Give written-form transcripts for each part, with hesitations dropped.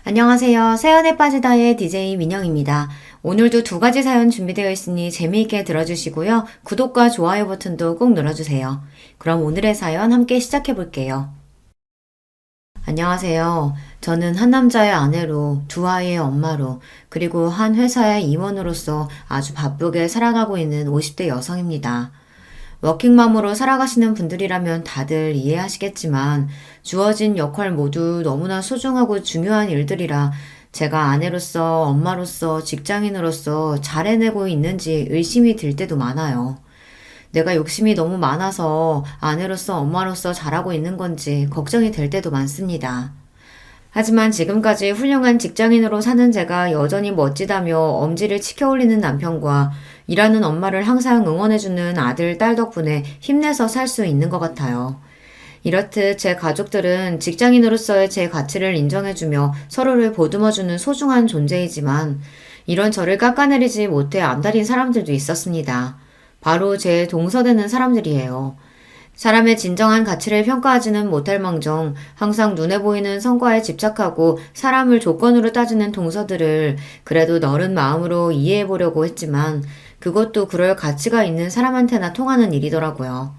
안녕하세요. 사연에 빠지다의 DJ 민영입니다. 오늘도 두 가지 사연 준비되어 있으니 재미있게 들어주시고요. 구독과 좋아요 버튼도 꼭 눌러주세요. 그럼 오늘의 사연 함께 시작해 볼게요. 안녕하세요. 저는 한 남자의 아내로, 두 아이의 엄마로, 그리고 한 회사의 임원으로서 아주 바쁘게 살아가고 있는 50대 여성입니다. 워킹맘으로 살아가시는 분들이라면 다들 이해하시겠지만 주어진 역할 모두 너무나 소중하고 중요한 일들이라 제가 아내로서, 엄마로서, 직장인으로서 잘 해내고 있는지 의심이 들 때도 많아요. 내가 욕심이 너무 많아서 아내로서, 엄마로서 잘하고 있는 건지 걱정이 될 때도 많습니다. 하지만 지금까지 훌륭한 직장인으로 사는 제가 여전히 멋지다며 엄지를 치켜 올리는 남편과 일하는 엄마를 항상 응원해주는 아들, 딸 덕분에 힘내서 살 수 있는 것 같아요. 이렇듯 제 가족들은 직장인으로서의 제 가치를 인정해주며 서로를 보듬어주는 소중한 존재이지만 이런 저를 깎아내리지 못해 안달인 사람들도 있었습니다. 바로 제 동서되는 사람들이에요. 사람의 진정한 가치를 평가하지는 못할 망정 항상 눈에 보이는 성과에 집착하고 사람을 조건으로 따지는 동서들을 그래도 너른 마음으로 이해해 보려고 했지만 그것도 그럴 가치가 있는 사람한테나 통하는 일이더라고요.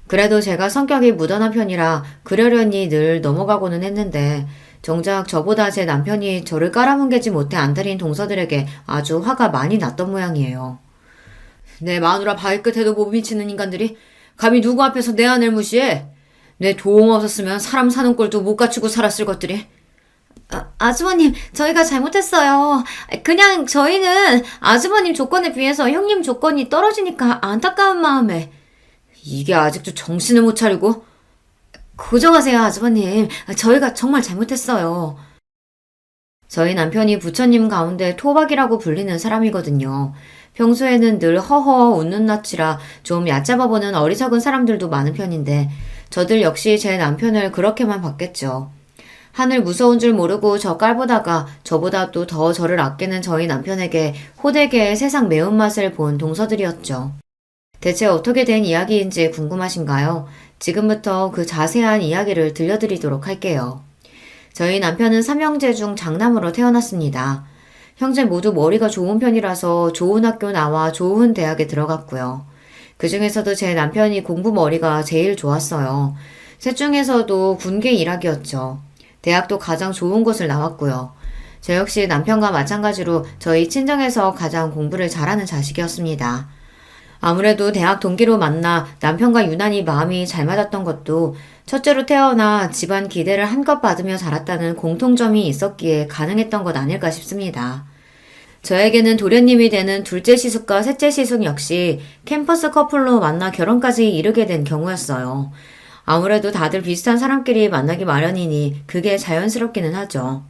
그래도 제가 성격이 무던한 편이라 그러려니 늘 넘어가고는 했는데 정작 저보다 제 남편이 저를 깔아뭉개지 못해 안달인 동서들에게 아주 화가 많이 났던 모양이에요. 내 마누라 발끝에도 못 미치는 인간들이 감히 누구 앞에서 내 아내를 무시해? 내 도움 없었으면 사람 사는 꼴도 못 갖추고 살았을 것들이. 아주버님, 저희가 잘못했어요. 그냥 저희는 아주버님 조건에 비해서 형님 조건이 떨어지니까 안타까운 마음에. 이게 아직도 정신을 못 차리고? 고정하세요, 아주버님. 저희가 정말 잘못했어요. 저희 남편이 부처님 가운데 토박이라고 불리는 사람이거든요. 평소에는 늘 허허 웃는 낯이라 좀 얕잡아 보는 어리석은 사람들도 많은 편인데 저들 역시 제 남편을 그렇게만 봤겠죠. 하늘 무서운 줄 모르고 저 깔보다가 저보다 또 더 저를 아끼는 저희 남편에게 호되게 세상 매운맛을 본 동서들이었죠. 대체 어떻게 된 이야기인지 궁금하신가요? 지금부터 그 자세한 이야기를 들려드리도록 할게요. 저희 남편은 삼형제 중 장남으로 태어났습니다. 형제 모두 머리가 좋은 편이라서 좋은 학교 나와 좋은 대학에 들어갔고요. 그 중에서도 제 남편이 공부 머리가 제일 좋았어요. 셋 중에서도 군계 일학이었죠. 대학도 가장 좋은 곳을 나왔고요. 저 역시 남편과 마찬가지로 저희 친정에서 가장 공부를 잘하는 자식이었습니다. 아무래도 대학 동기로 만나 남편과 유난히 마음이 잘 맞았던 것도 첫째로 태어나 집안 기대를 한껏 받으며 자랐다는 공통점이 있었기에 가능했던 것 아닐까 싶습니다. 저에게는 도련님이 되는 둘째 시숙과 셋째 시숙 역시 캠퍼스 커플로 만나 결혼까지 이르게 된 경우였어요. 아무래도 다들 비슷한 사람끼리 만나기 마련이니 그게 자연스럽기는 하죠.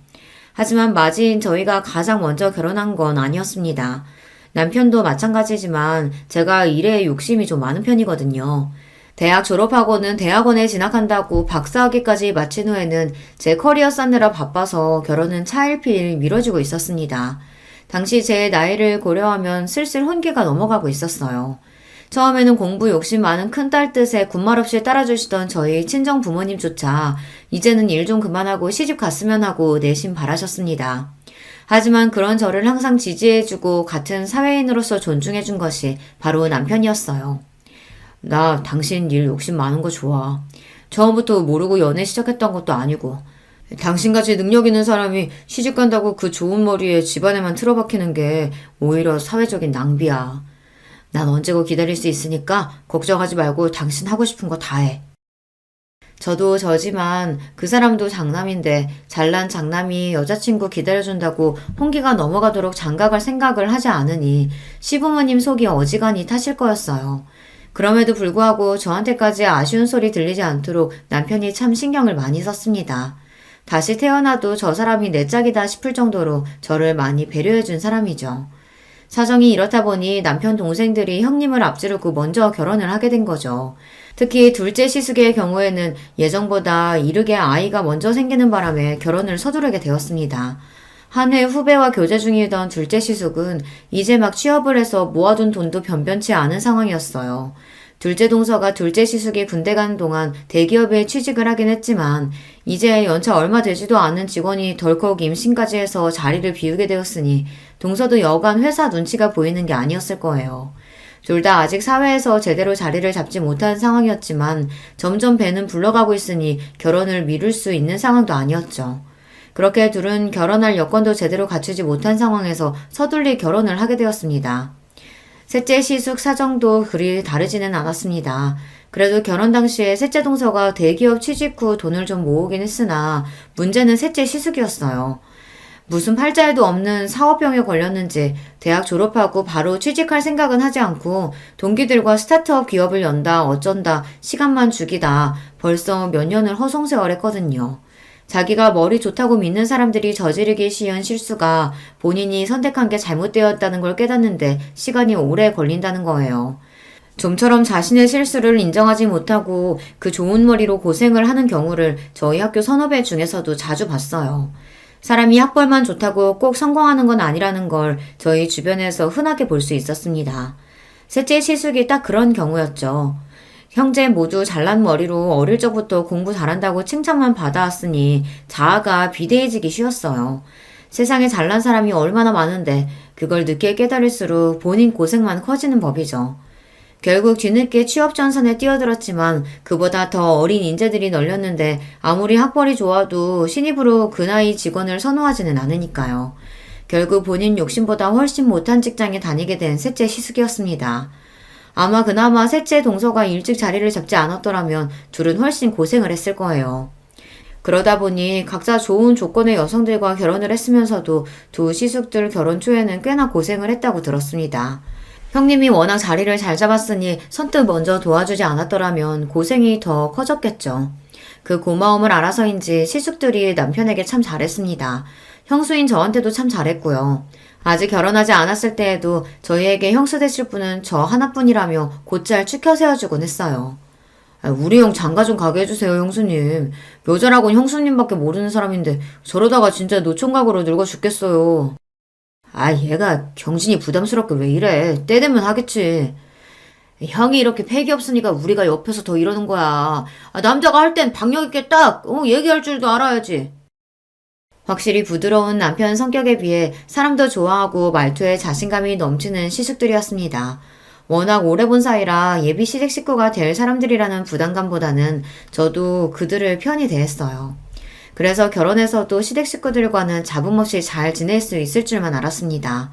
하지만 맞이인 저희가 가장 먼저 결혼한 건 아니었습니다. 남편도 마찬가지지만 제가 일에 욕심이 좀 많은 편이거든요. 대학 졸업하고는 대학원에 진학한다고 박사학위까지 마친 후에는 제 커리어 쌓느라 바빠서 결혼은 차일피일 미뤄지고 있었습니다. 당시 제 나이를 고려하면 슬슬 혼기가 넘어가고 있었어요. 처음에는 공부 욕심 많은 큰딸 뜻에 군말 없이 따라주시던 저희 친정 부모님조차 이제는 일 좀 그만하고 시집 갔으면 하고 내심 바라셨습니다. 하지만 그런 저를 항상 지지해주고 같은 사회인으로서 존중해준 것이 바로 남편이었어요. 나 당신 일 욕심 많은 거 좋아. 처음부터 모르고 연애 시작했던 것도 아니고 당신같이 능력 있는 사람이 시집 간다고 그 좋은 머리에 집안에만 틀어박히는 게 오히려 사회적인 낭비야. 난 언제고 기다릴 수 있으니까 걱정하지 말고 당신 하고 싶은 거 다 해. 저도 저지만 그 사람도 장남인데 잘난 장남이 여자친구 기다려준다고 홍기가 넘어가도록 장가갈 생각을 하지 않으니 시부모님 속이 어지간히 타실 거였어요. 그럼에도 불구하고 저한테까지 아쉬운 소리 들리지 않도록 남편이 참 신경을 많이 썼습니다. 다시 태어나도 저 사람이 내 짝이다 싶을 정도로 저를 많이 배려해준 사람이죠. 사정이 이렇다 보니 남편 동생들이 형님을 앞지르고 먼저 결혼을 하게 된 거죠. 특히 둘째 시숙의 경우에는 예정보다 이르게 아이가 먼저 생기는 바람에 결혼을 서두르게 되었습니다. 한 해 후배와 교제 중이던 둘째 시숙은 이제 막 취업을 해서 모아둔 돈도 변변치 않은 상황이었어요. 둘째 동서가 둘째 시숙이 군대 가는 동안 대기업에 취직을 하긴 했지만 이제 연차 얼마 되지도 않은 직원이 덜컥 임신까지 해서 자리를 비우게 되었으니 동서도 여간 회사 눈치가 보이는 게 아니었을 거예요. 둘 다 아직 사회에서 제대로 자리를 잡지 못한 상황이었지만 점점 배는 불러가고 있으니 결혼을 미룰 수 있는 상황도 아니었죠. 그렇게 둘은 결혼할 여건도 제대로 갖추지 못한 상황에서 서둘리 결혼을 하게 되었습니다. 셋째 시숙 사정도 그리 다르지는 않았습니다. 그래도 결혼 당시에 셋째 동서가 대기업 취직 후 돈을 좀 모으긴 했으나 문제는 셋째 시숙이었어요. 무슨 팔자에도 없는 사업병에 걸렸는지 대학 졸업하고 바로 취직할 생각은 하지 않고 동기들과 스타트업 기업을 연다 어쩐다 시간만 죽이다 벌써 몇 년을 허송세월했거든요. 자기가 머리 좋다고 믿는 사람들이 저지르기 쉬운 실수가 본인이 선택한 게 잘못되었다는 걸 깨닫는데 시간이 오래 걸린다는 거예요. 좀처럼 자신의 실수를 인정하지 못하고 그 좋은 머리로 고생을 하는 경우를 저희 학교 선후배 중에서도 자주 봤어요. 사람이 학벌만 좋다고 꼭 성공하는 건 아니라는 걸 저희 주변에서 흔하게 볼 수 있었습니다. 셋째 시숙이 딱 그런 경우였죠. 형제 모두 잘난 머리로 어릴 적부터 공부 잘한다고 칭찬만 받아왔으니 자아가 비대해지기 쉬웠어요. 세상에 잘난 사람이 얼마나 많은데 그걸 늦게 깨달을수록 본인 고생만 커지는 법이죠. 결국 뒤늦게 취업 전선에 뛰어들었지만 그보다 더 어린 인재들이 널렸는데 아무리 학벌이 좋아도 신입으로 그 나이 직원을 선호하지는 않으니까요. 결국 본인 욕심보다 훨씬 못한 직장에 다니게 된 셋째 시숙이었습니다. 아마 그나마 셋째 동서가 일찍 자리를 잡지 않았더라면 둘은 훨씬 고생을 했을 거예요. 그러다 보니 각자 좋은 조건의 여성들과 결혼을 했으면서도 두 시숙들 결혼 초에는 꽤나 고생을 했다고 들었습니다. 형님이 워낙 자리를 잘 잡았으니 선뜻 먼저 도와주지 않았더라면 고생이 더 커졌겠죠. 그 고마움을 알아서인지 시숙들이 남편에게 참 잘했습니다. 형수인 저한테도 참 잘했고요. 아직 결혼하지 않았을 때에도 저희에게 형수 되실 분은 저 하나뿐이라며 곧잘 추켜 세워주곤 했어요. 우리 형 장가 좀 가게 해주세요, 형수님. 여자라고는 형수님밖에 모르는 사람인데 저러다가 진짜 노총각으로 늙어 죽겠어요. 얘가 경진이 부담스럽게 왜 이래. 때 되면 하겠지. 형이 이렇게 패기 없으니까 우리가 옆에서 더 이러는 거야. 남자가 할 땐 박력 있게 딱 얘기할 줄도 알아야지. 확실히 부드러운 남편 성격에 비해 사람도 좋아하고 말투에 자신감이 넘치는 시숙들이었습니다. 워낙 오래 본 사이라 예비 시댁 식구가 될 사람들이라는 부담감보다는 저도 그들을 편히 대했어요. 그래서 결혼해서도 시댁 식구들과는 잡음 없이 잘 지낼 수 있을 줄만 알았습니다.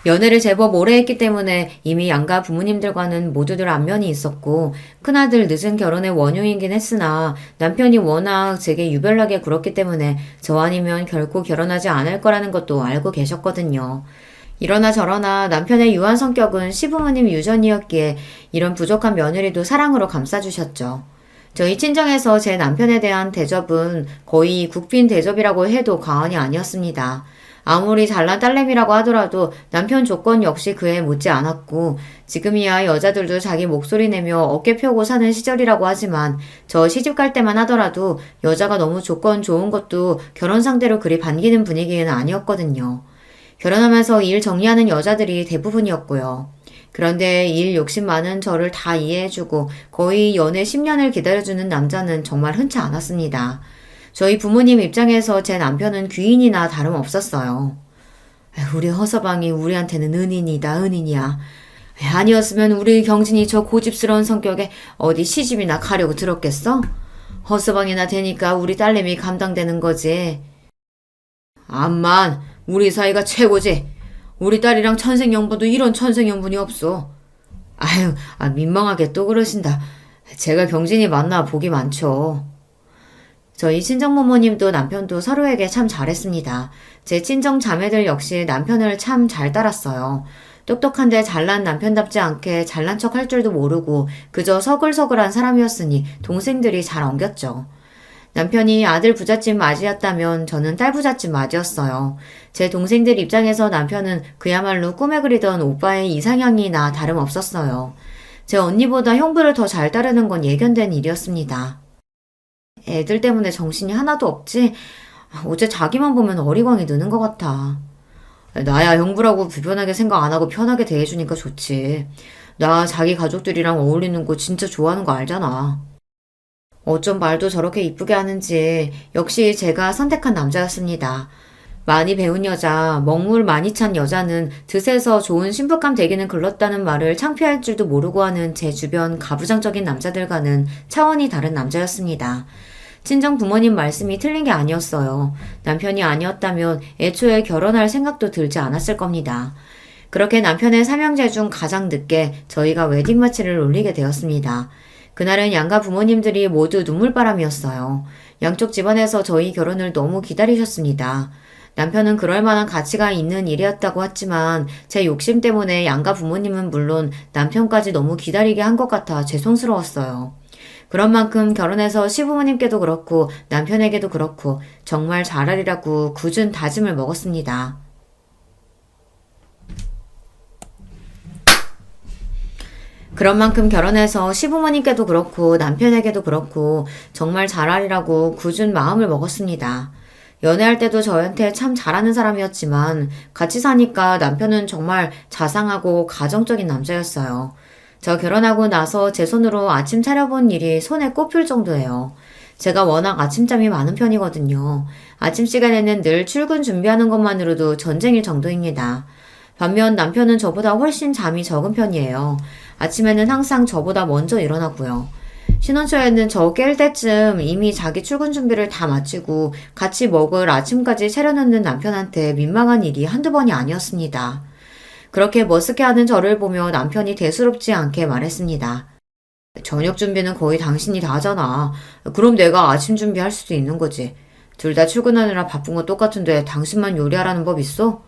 연애를 제법 오래 했기 때문에 이미 양가 부모님들과는 모두들 안면이 있었고 큰아들 늦은 결혼의 원흉이긴 했으나 남편이 워낙 제게 유별나게 굴었기 때문에 저 아니면 결코 결혼하지 않을 거라는 것도 알고 계셨거든요. 이러나 저러나 남편의 유한 성격은 시부모님 유전이었기에 이런 부족한 며느리도 사랑으로 감싸주셨죠. 저희 친정에서 제 남편에 대한 대접은 거의 국빈 대접이라고 해도 과언이 아니었습니다. 아무리 잘난 딸내미라고 하더라도 남편 조건 역시 그에 못지 않았고 지금이야 여자들도 자기 목소리 내며 어깨 펴고 사는 시절이라고 하지만 저 시집 갈 때만 하더라도 여자가 너무 조건 좋은 것도 결혼 상대로 그리 반기는 분위기는 아니었거든요. 결혼하면서 일 정리하는 여자들이 대부분이었고요. 그런데 일 욕심 많은 저를 다 이해해주고 거의 연애 10년을 기다려주는 남자는 정말 흔치 않았습니다. 저희 부모님 입장에서 제 남편은 귀인이나 다름없었어요. 우리 허서방이 우리한테는 은인이다 은인이야. 아니었으면 우리 경진이 저 고집스러운 성격에 어디 시집이나 가려고 들었겠어? 허서방이나 되니까 우리 딸내미 감당되는 거지. 암만 우리 사이가 최고지. 우리 딸이랑 천생연분도 이런 천생연분이 없어. 민망하게 또 그러신다. 제가 경진이 만나 복이 많죠. 저희 친정부모님도 남편도 서로에게 참 잘했습니다. 제 친정 자매들 역시 남편을 참 잘 따랐어요. 똑똑한데 잘난 남편답지 않게 잘난 척 할 줄도 모르고 그저 서글서글한 사람이었으니 동생들이 잘 엉겼죠. 남편이 아들 부잣집 맞이였다면 저는 딸 부잣집 맞이였어요. 제 동생들 입장에서 남편은 그야말로 꿈에 그리던 오빠의 이상형이나 다름없었어요. 제 언니보다 형부를 더 잘 따르는 건 예견된 일이었습니다. 애들 때문에 정신이 하나도 없지? 어째 자기만 보면 어리광이 느는 것 같아. 나야 형부라고 불편하게 생각 안 하고 편하게 대해주니까 좋지. 나 자기 가족들이랑 어울리는 거 진짜 좋아하는 거 알잖아. 어쩜 말도 저렇게 이쁘게 하는지 역시 제가 선택한 남자였습니다. 많이 배운 여자, 먹물 많이 찬 여자는 드세서 좋은 신부감 되기는 글렀다는 말을 창피할 줄도 모르고 하는 제 주변 가부장적인 남자들과는 차원이 다른 남자였습니다. 친정 부모님 말씀이 틀린 게 아니었어요. 남편이 아니었다면 애초에 결혼할 생각도 들지 않았을 겁니다. 그렇게 남편의 삼형제 중 가장 늦게 저희가 웨딩마치를 올리게 되었습니다. 그날은 양가 부모님들이 모두 눈물바람이었어요. 양쪽 집안에서 저희 결혼을 너무 기다리셨습니다. 남편은 그럴 만한 가치가 있는 일이었다고 했지만 제 욕심 때문에 양가 부모님은 물론 남편까지 너무 기다리게 한 것 같아 죄송스러웠어요. 그런 만큼 결혼해서 시부모님께도 그렇고 남편에게도 그렇고 정말 잘하리라고 굳은 다짐을 먹었습니다. 그런 만큼 결혼해서 시부모님께도 그렇고 남편에게도 그렇고 정말 잘하리라고 굳은 마음을 먹었습니다. 연애할 때도 저한테 참 잘하는 사람이었지만 같이 사니까 남편은 정말 자상하고 가정적인 남자였어요. 저 결혼하고 나서 제 손으로 아침 차려본 일이 손에 꼽힐 정도예요. 제가 워낙 아침잠이 많은 편이거든요. 아침 시간에는 늘 출근 준비하는 것만으로도 전쟁일 정도입니다. 반면 남편은 저보다 훨씬 잠이 적은 편이에요. 아침에는 항상 저보다 먼저 일어나고요. 신혼초에는 저 깰 때쯤 이미 자기 출근 준비를 다 마치고 같이 먹을 아침까지 차려놓는 남편한테 민망한 일이 한두 번이 아니었습니다. 그렇게 머쓱해하는 저를 보며 남편이 대수롭지 않게 말했습니다. 저녁 준비는 거의 당신이 다 하잖아. 그럼 내가 아침 준비할 수도 있는 거지. 둘 다 출근하느라 바쁜 거 똑같은데 당신만 요리하라는 법 있어?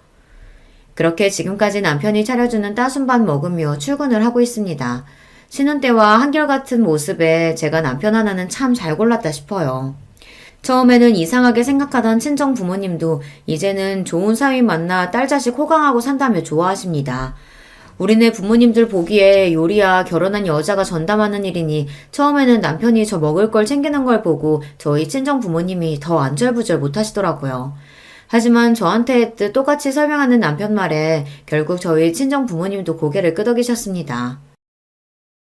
그렇게 지금까지 남편이 차려주는 따순밥 먹으며 출근을 하고 있습니다. 신혼 때와 한결같은 모습에 제가 남편 하나는 참 잘 골랐다 싶어요. 처음에는 이상하게 생각하던 친정 부모님도 이제는 좋은 사위 만나 딸 자식 호강하고 산다며 좋아하십니다. 우리네 부모님들 보기에 요리야 결혼한 여자가 전담하는 일이니 처음에는 남편이 저 먹을 걸 챙기는 걸 보고 저희 친정 부모님이 더 안절부절 못하시더라고요. 하지만 저한테 똑같이 설명하는 남편 말에 결국 저희 친정 부모님도 고개를 끄덕이셨습니다.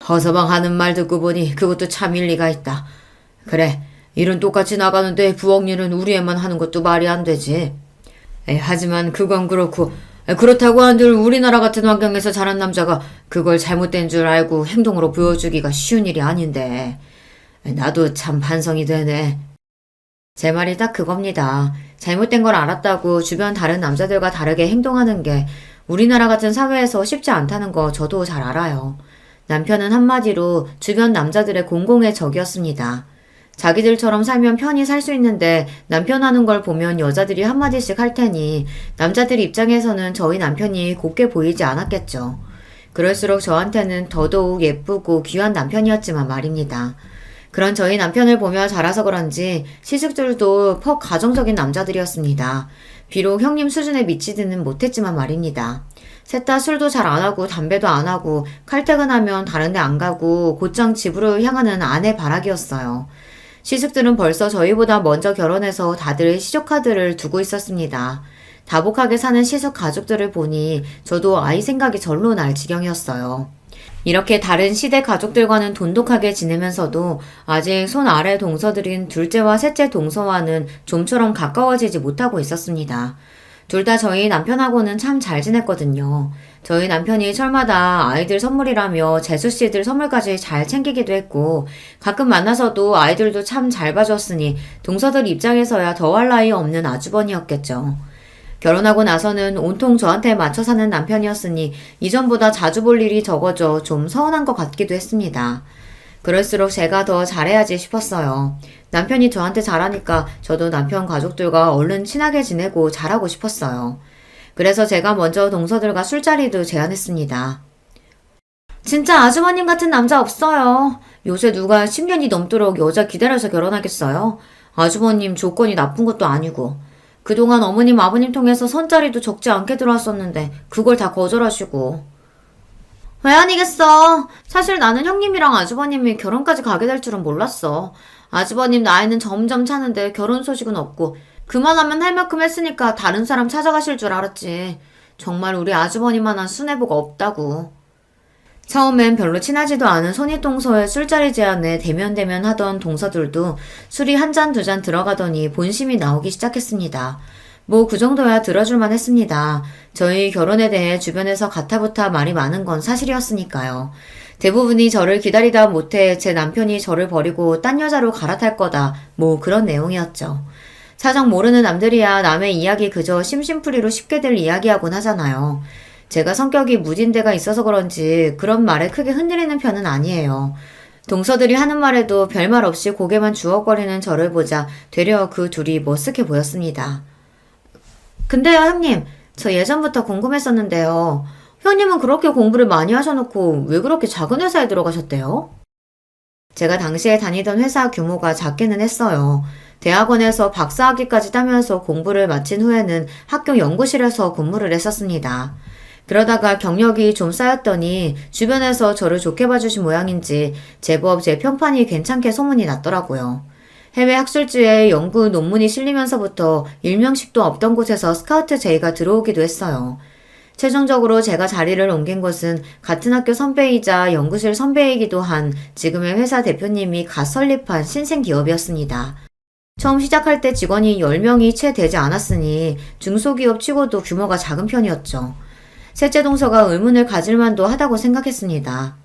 허서방 하는 말 듣고 보니 그것도 참 일리가 있다. 그래, 일은 똑같이 나가는데 부엌 일은 우리 애만 하는 것도 말이 안 되지. 하지만 그건 그렇고 그렇다고 한들 우리나라 같은 환경에서 자란 남자가 그걸 잘못된 줄 알고 행동으로 보여주기가 쉬운 일이 아닌데. 나도 참 반성이 되네. 제 말이 딱 그겁니다. 잘못된 걸 알았다고 주변 다른 남자들과 다르게 행동하는 게 우리나라 같은 사회에서 쉽지 않다는 거 저도 잘 알아요. 남편은 한마디로 주변 남자들의 공공의 적이었습니다. 자기들처럼 살면 편히 살 수 있는데 남편 하는 걸 보면 여자들이 한마디씩 할 테니 남자들 입장에서는 저희 남편이 곱게 보이지 않았겠죠. 그럴수록 저한테는 더더욱 예쁘고 귀한 남편이었지만 말입니다. 그런 저희 남편을 보며 자라서 그런지 시숙들도 퍽 가정적인 남자들이었습니다. 비록 형님 수준에 미치지는 못했지만 말입니다. 셋 다 술도 잘 안 하고 담배도 안 하고 칼퇴근하면 다른 데 안 가고 곧장 집으로 향하는 아내 바라기였어요. 시숙들은 벌써 저희보다 먼저 결혼해서 다들 시조카드를 두고 있었습니다. 다복하게 사는 시숙 가족들을 보니 저도 아이 생각이 절로 날 지경이었어요. 이렇게 다른 시대 가족들과는 돈독하게 지내면서도 아직 손 아래 동서들인 둘째와 셋째 동서와는 좀처럼 가까워지지 못하고 있었습니다. 둘 다 저희 남편하고는 참 잘 지냈거든요. 저희 남편이 철마다 아이들 선물이라며 재수씨들 선물까지 잘 챙기기도 했고 가끔 만나서도 아이들도 참 잘 봐줬으니 동서들 입장에서야 더할 나위 없는 아주버니였겠죠. 결혼하고 나서는 온통 저한테 맞춰 사는 남편이었으니 이전보다 자주 볼 일이 적어져 좀 서운한 것 같기도 했습니다. 그럴수록 제가 더 잘해야지 싶었어요. 남편이 저한테 잘하니까 저도 남편 가족들과 얼른 친하게 지내고 잘하고 싶었어요. 그래서 제가 먼저 동서들과 술자리도 제안했습니다. 진짜 아주버님 같은 남자 없어요. 요새 누가 10년이 넘도록 여자 기다려서 결혼하겠어요? 아주버님 조건이 나쁜 것도 아니고. 그동안 어머님 아버님 통해서 선자리도 적지 않게 들어왔었는데 그걸 다 거절하시고. 왜 아니겠어. 사실 나는 형님이랑 아주버님이 결혼까지 가게 될 줄은 몰랐어. 아주버님 나이는 점점 차는데 결혼 소식은 없고 그만하면 할 만큼 했으니까 다른 사람 찾아가실 줄 알았지. 정말 우리 아주버님만한 순애보가 없다고. 처음엔 별로 친하지도 않은 손윗동서의 술자리 제안에 대면대면 하던 동서들도 술이 한 잔 두 잔 들어가더니 본심이 나오기 시작했습니다. 뭐 그 정도야 들어줄만 했습니다. 저희 결혼에 대해 주변에서 가타부타 말이 많은 건 사실이었으니까요. 대부분이 저를 기다리다 못해 제 남편이 저를 버리고 딴 여자로 갈아탈 거다. 뭐 그런 내용이었죠. 사정 모르는 남들이야 남의 이야기 그저 심심풀이로 쉽게들 이야기하곤 하잖아요. 제가 성격이 무딘 데가 있어서 그런지 그런 말에 크게 흔들리는 편은 아니에요. 동서들이 하는 말에도 별말 없이 고개만 주걱거리는 저를 보자 되려 그 둘이 머쓱해 보였습니다. 근데요, 형님. 저 예전부터 궁금했었는데요. 형님은 그렇게 공부를 많이 하셔놓고 왜 그렇게 작은 회사에 들어가셨대요? 제가 당시에 다니던 회사 규모가 작기는 했어요. 대학원에서 박사학위까지 따면서 공부를 마친 후에는 학교 연구실에서 근무를 했었습니다. 그러다가 경력이 좀 쌓였더니 주변에서 저를 좋게 봐주신 모양인지 제법 제 평판이 괜찮게 소문이 났더라고요. 해외 학술지에 연구 논문이 실리면서부터 일명식도 없던 곳에서 스카우트 제의가 들어오기도 했어요. 최종적으로 제가 자리를 옮긴 곳은 같은 학교 선배이자 연구실 선배이기도 한 지금의 회사 대표님이 갓 설립한 신생 기업이었습니다. 처음 시작할 때 직원이 10명이 채 되지 않았으니 중소기업 치고도 규모가 작은 편이었죠. 셋째 동서가 의문을 가질 만도 하다고 생각했습니다.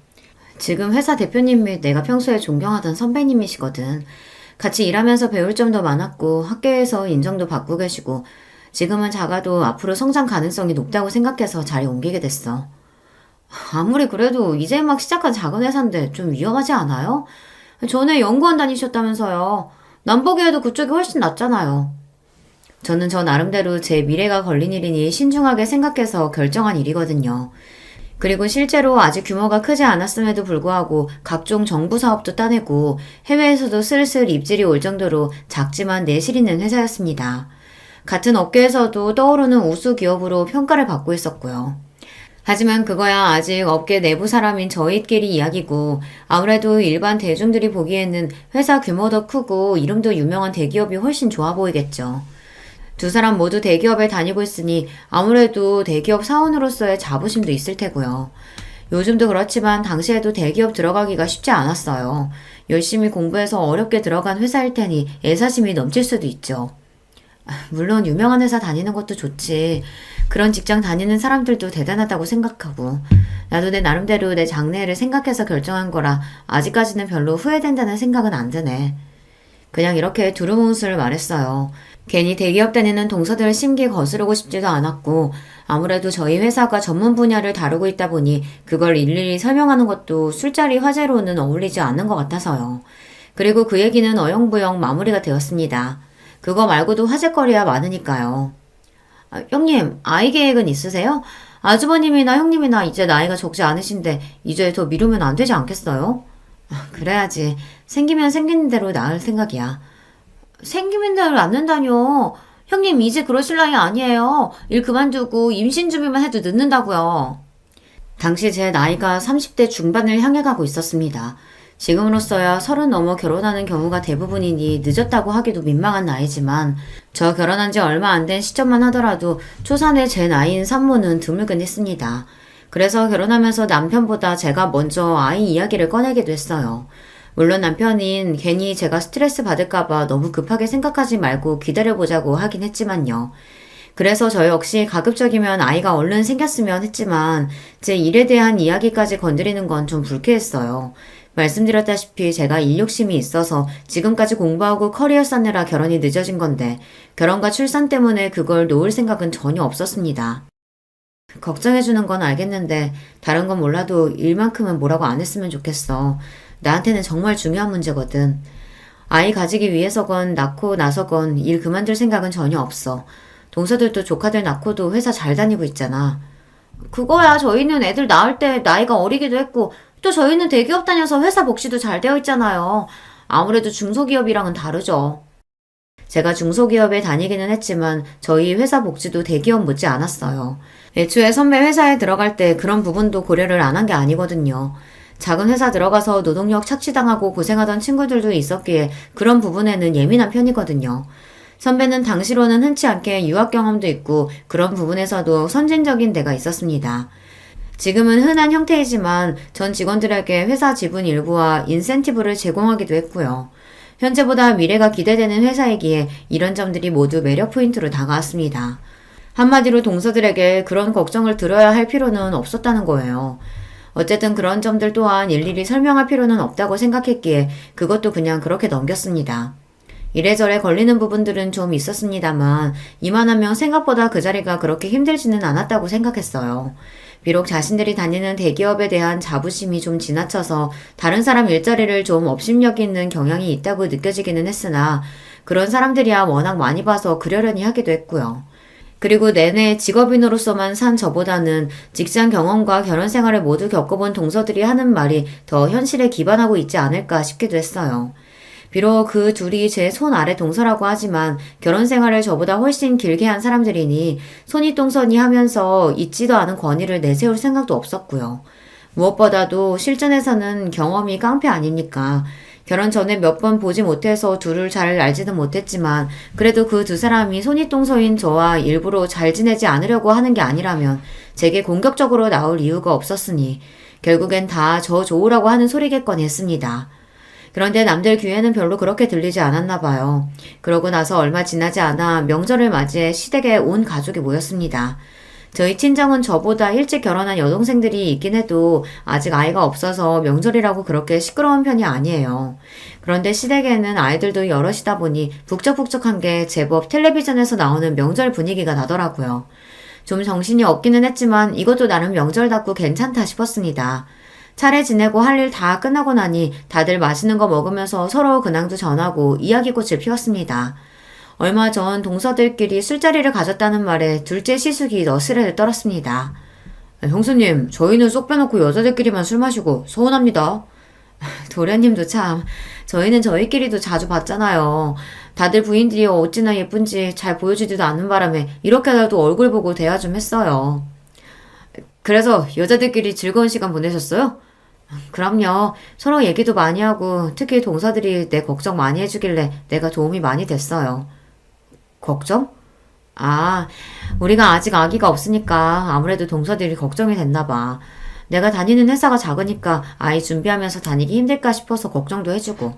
지금 회사 대표님이 내가 평소에 존경하던 선배님이시거든. 같이 일하면서 배울 점도 많았고 학교에서 인정도 받고 계시고 지금은 작아도 앞으로 성장 가능성이 높다고 생각해서 자리 옮기게 됐어. 아무리 그래도 이제 막 시작한 작은 회사인데 좀 위험하지 않아요? 전에 연구원 다니셨다면서요. 남 보기에도 그쪽이 훨씬 낫잖아요. 저는 저 나름대로 제 미래가 걸린 일이니 신중하게 생각해서 결정한 일이거든요. 그리고 실제로 아직 규모가 크지 않았음에도 불구하고 각종 정부 사업도 따내고 해외에서도 슬슬 입질이 올 정도로 작지만 내실 있는 회사였습니다. 같은 업계에서도 떠오르는 우수 기업으로 평가를 받고 있었고요. 하지만 그거야 아직 업계 내부 사람인 저희끼리 이야기고 아무래도 일반 대중들이 보기에는 회사 규모도 크고 이름도 유명한 대기업이 훨씬 좋아 보이겠죠. 두 사람 모두 대기업에 다니고 있으니 아무래도 대기업 사원으로서의 자부심도 있을 테고요. 요즘도 그렇지만 당시에도 대기업 들어가기가 쉽지 않았어요. 열심히 공부해서 어렵게 들어간 회사일 테니 애사심이 넘칠 수도 있죠. 물론 유명한 회사 다니는 것도 좋지. 그런 직장 다니는 사람들도 대단하다고 생각하고 나도 내 나름대로 내 장래를 생각해서 결정한 거라 아직까지는 별로 후회된다는 생각은 안 드네. 그냥 이렇게 두루뭉술 말했어요. 괜히 대기업 다니는 동서들 심기 거스르고 싶지도 않았고 아무래도 저희 회사가 전문 분야를 다루고 있다 보니 그걸 일일이 설명하는 것도 술자리 화제로는 어울리지 않는 것 같아서요. 그리고 그 얘기는 어영부영 마무리가 되었습니다. 그거 말고도 화제거리야 많으니까요. 형님, 아이 계획은 있으세요? 아주버님이나 형님이나 이제 나이가 적지 않으신데 이제 더 미루면 안 되지 않겠어요? 그래야지. 생기면 생기는 대로 낳을 생각이야. 생기는 대로 낳는다뇨. 형님 이제 그러실 나이 아니에요. 일 그만두고 임신 준비만 해도 늦는다고요. 당시 제 나이가 30대 중반을 향해 가고 있었습니다. 지금으로서야 30 넘어 결혼하는 경우가 대부분이니 늦었다고 하기도 민망한 나이지만 저 결혼한 지 얼마 안 된 시점만 하더라도 초산의 제 나이인 산모는 드물긴 했습니다. 그래서 결혼하면서 남편보다 제가 먼저 아이 이야기를 꺼내기도 했어요. 물론 남편인 괜히 제가 스트레스 받을까봐 너무 급하게 생각하지 말고 기다려보자고 하긴 했지만요. 그래서 저 역시 가급적이면 아이가 얼른 생겼으면 했지만 제 일에 대한 이야기까지 건드리는 건 좀 불쾌했어요. 말씀드렸다시피 제가 일욕심이 있어서 지금까지 공부하고 커리어 쌓느라 결혼이 늦어진 건데 결혼과 출산 때문에 그걸 놓을 생각은 전혀 없었습니다. 걱정해주는 건 알겠는데 다른 건 몰라도 일만큼은 뭐라고 안 했으면 좋겠어. 나한테는 정말 중요한 문제거든. 아이 가지기 위해서건 낳고 나서건 일 그만둘 생각은 전혀 없어. 동서들도 조카들 낳고도 회사 잘 다니고 있잖아. 그거야 저희는 애들 낳을 때 나이가 어리기도 했고 또 저희는 대기업 다녀서 회사 복지도 잘 되어 있잖아요. 아무래도 중소기업이랑은 다르죠. 제가 중소기업에 다니기는 했지만 저희 회사 복지도 대기업 못지 않았어요. 애초에 선배 회사에 들어갈 때 그런 부분도 고려를 안 한 게 아니거든요. 작은 회사 들어가서 노동력 착취당하고 고생하던 친구들도 있었기에 그런 부분에는 예민한 편이거든요. 선배는 당시로는 흔치 않게 유학 경험도 있고 그런 부분에서도 선진적인 데가 있었습니다. 지금은 흔한 형태이지만 전 직원들에게 회사 지분 일부와 인센티브를 제공하기도 했고요. 현재보다 미래가 기대되는 회사이기에 이런 점들이 모두 매력 포인트로 다가왔습니다. 한마디로 동서들에게 그런 걱정을 들어야 할 필요는 없었다는 거예요. 어쨌든 그런 점들 또한 일일이 설명할 필요는 없다고 생각했기에 그것도 그냥 그렇게 넘겼습니다. 이래저래 걸리는 부분들은 좀 있었습니다만 이만하면 생각보다 그 자리가 그렇게 힘들지는 않았다고 생각했어요. 비록 자신들이 다니는 대기업에 대한 자부심이 좀 지나쳐서 다른 사람 일자리를 좀 업심여기 있는 경향이 있다고 느껴지기는 했으나 그런 사람들이야 워낙 많이 봐서 그러려니 하기도 했고요. 그리고 내내 직업인으로서만 산 저보다는 직장 경험과 결혼 생활을 모두 겪어본 동서들이 하는 말이 더 현실에 기반하고 있지 않을까 싶기도 했어요. 비록 그 둘이 제 손 아래 동서라고 하지만 결혼 생활을 저보다 훨씬 길게 한 사람들이니 손이 하면서 있지도 않은 권위를 내세울 생각도 없었고요. 무엇보다도 실전에서는 경험이 깡패 아닙니까? 결혼 전에 몇 번 보지 못해서 둘을 잘 알지는 못했지만 그래도 그 두 사람이 손이동서인 저와 일부러 잘 지내지 않으려고 하는 게 아니라면 제게 공격적으로 나올 이유가 없었으니 결국엔 다 저 좋으라고 하는 소리겠거니 했습니다. 그런데 남들 귀에는 별로 그렇게 들리지 않았나 봐요. 그러고 나서 얼마 지나지 않아 명절을 맞이해 시댁에 온 가족이 모였습니다. 저희 친정은 저보다 일찍 결혼한 여동생들이 있긴 해도 아직 아이가 없어서 명절이라고 그렇게 시끄러운 편이 아니에요. 그런데 시댁에는 아이들도 여럿이다 보니 북적북적한 게 제법 텔레비전에서 나오는 명절 분위기가 나더라고요. 좀 정신이 없기는 했지만 이것도 나름 명절답고 괜찮다 싶었습니다. 차례 지내고 할 일 다 끝나고 나니 다들 맛있는 거 먹으면서 서로 근황도 전하고 이야기꽃을 피웠습니다. 얼마 전 동서들끼리 술자리를 가졌다는 말에 둘째 시숙이 너스레를 떨었습니다. 형수님, 저희는 쏙 빼놓고 여자들끼리만 술 마시고 서운합니다. 도련님도 참, 저희는 저희끼리도 자주 봤잖아요. 다들 부인들이 어찌나 예쁜지 잘 보여주지도 않는 바람에 이렇게라도 얼굴 보고 대화 좀 했어요. 그래서 여자들끼리 즐거운 시간 보내셨어요? 그럼요. 서로 얘기도 많이 하고 특히 동서들이 내 걱정 많이 해주길래 내가 도움이 많이 됐어요. 걱정? 아, 우리가 아직 아기가 없으니까 아무래도 동서들이 걱정이 됐나 봐. 내가 다니는 회사가 작으니까 아이 준비하면서 다니기 힘들까 싶어서 걱정도 해주고.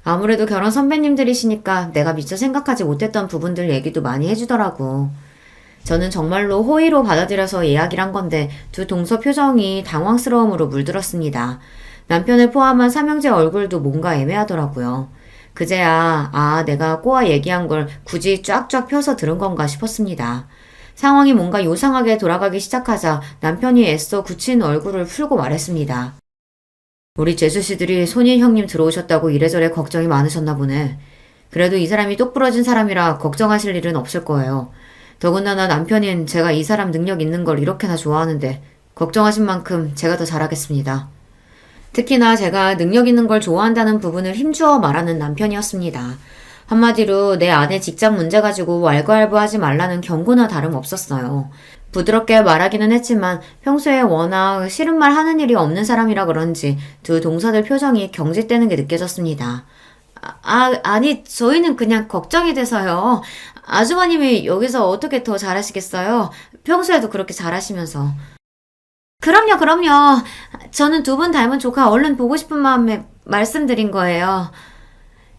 아무래도 결혼 선배님들이시니까 내가 미처 생각하지 못했던 부분들 얘기도 많이 해주더라고. 저는 정말로 호의로 받아들여서 이야기를 한 건데 두 동서 표정이 당황스러움으로 물들었습니다. 남편을 포함한 삼형제 얼굴도 뭔가 애매하더라고요. 그제야 내가 꼬아 얘기한 걸 굳이 쫙쫙 펴서 들은 건가 싶었습니다. 상황이 뭔가 요상하게 돌아가기 시작하자 남편이 애써 굳힌 얼굴을 풀고 말했습니다. 우리 재수씨들이 손희 형님 들어오셨다고 이래저래 걱정이 많으셨나 보네. 그래도 이 사람이 똑부러진 사람이라 걱정하실 일은 없을 거예요. 더군다나 남편인 제가 이 사람 능력 있는 걸 이렇게나 좋아하는데 걱정하신 만큼 제가 더 잘하겠습니다. 특히나 제가 능력 있는 걸 좋아한다는 부분을 힘주어 말하는 남편이었습니다. 한마디로 내 아내 직장 문제 가지고 왈가왈부하지 말라는 경고나 다름없었어요. 부드럽게 말하기는 했지만 평소에 워낙 싫은 말 하는 일이 없는 사람이라 그런지 두 동서들 표정이 경직되는 게 느껴졌습니다. 아니, 저희는 그냥 걱정이 돼서요. 아주버님이 여기서 어떻게 더 잘하시겠어요? 평소에도 그렇게 잘하시면서. 그럼요. 저는 두 분 닮은 조카 얼른 보고 싶은 마음에 말씀드린 거예요.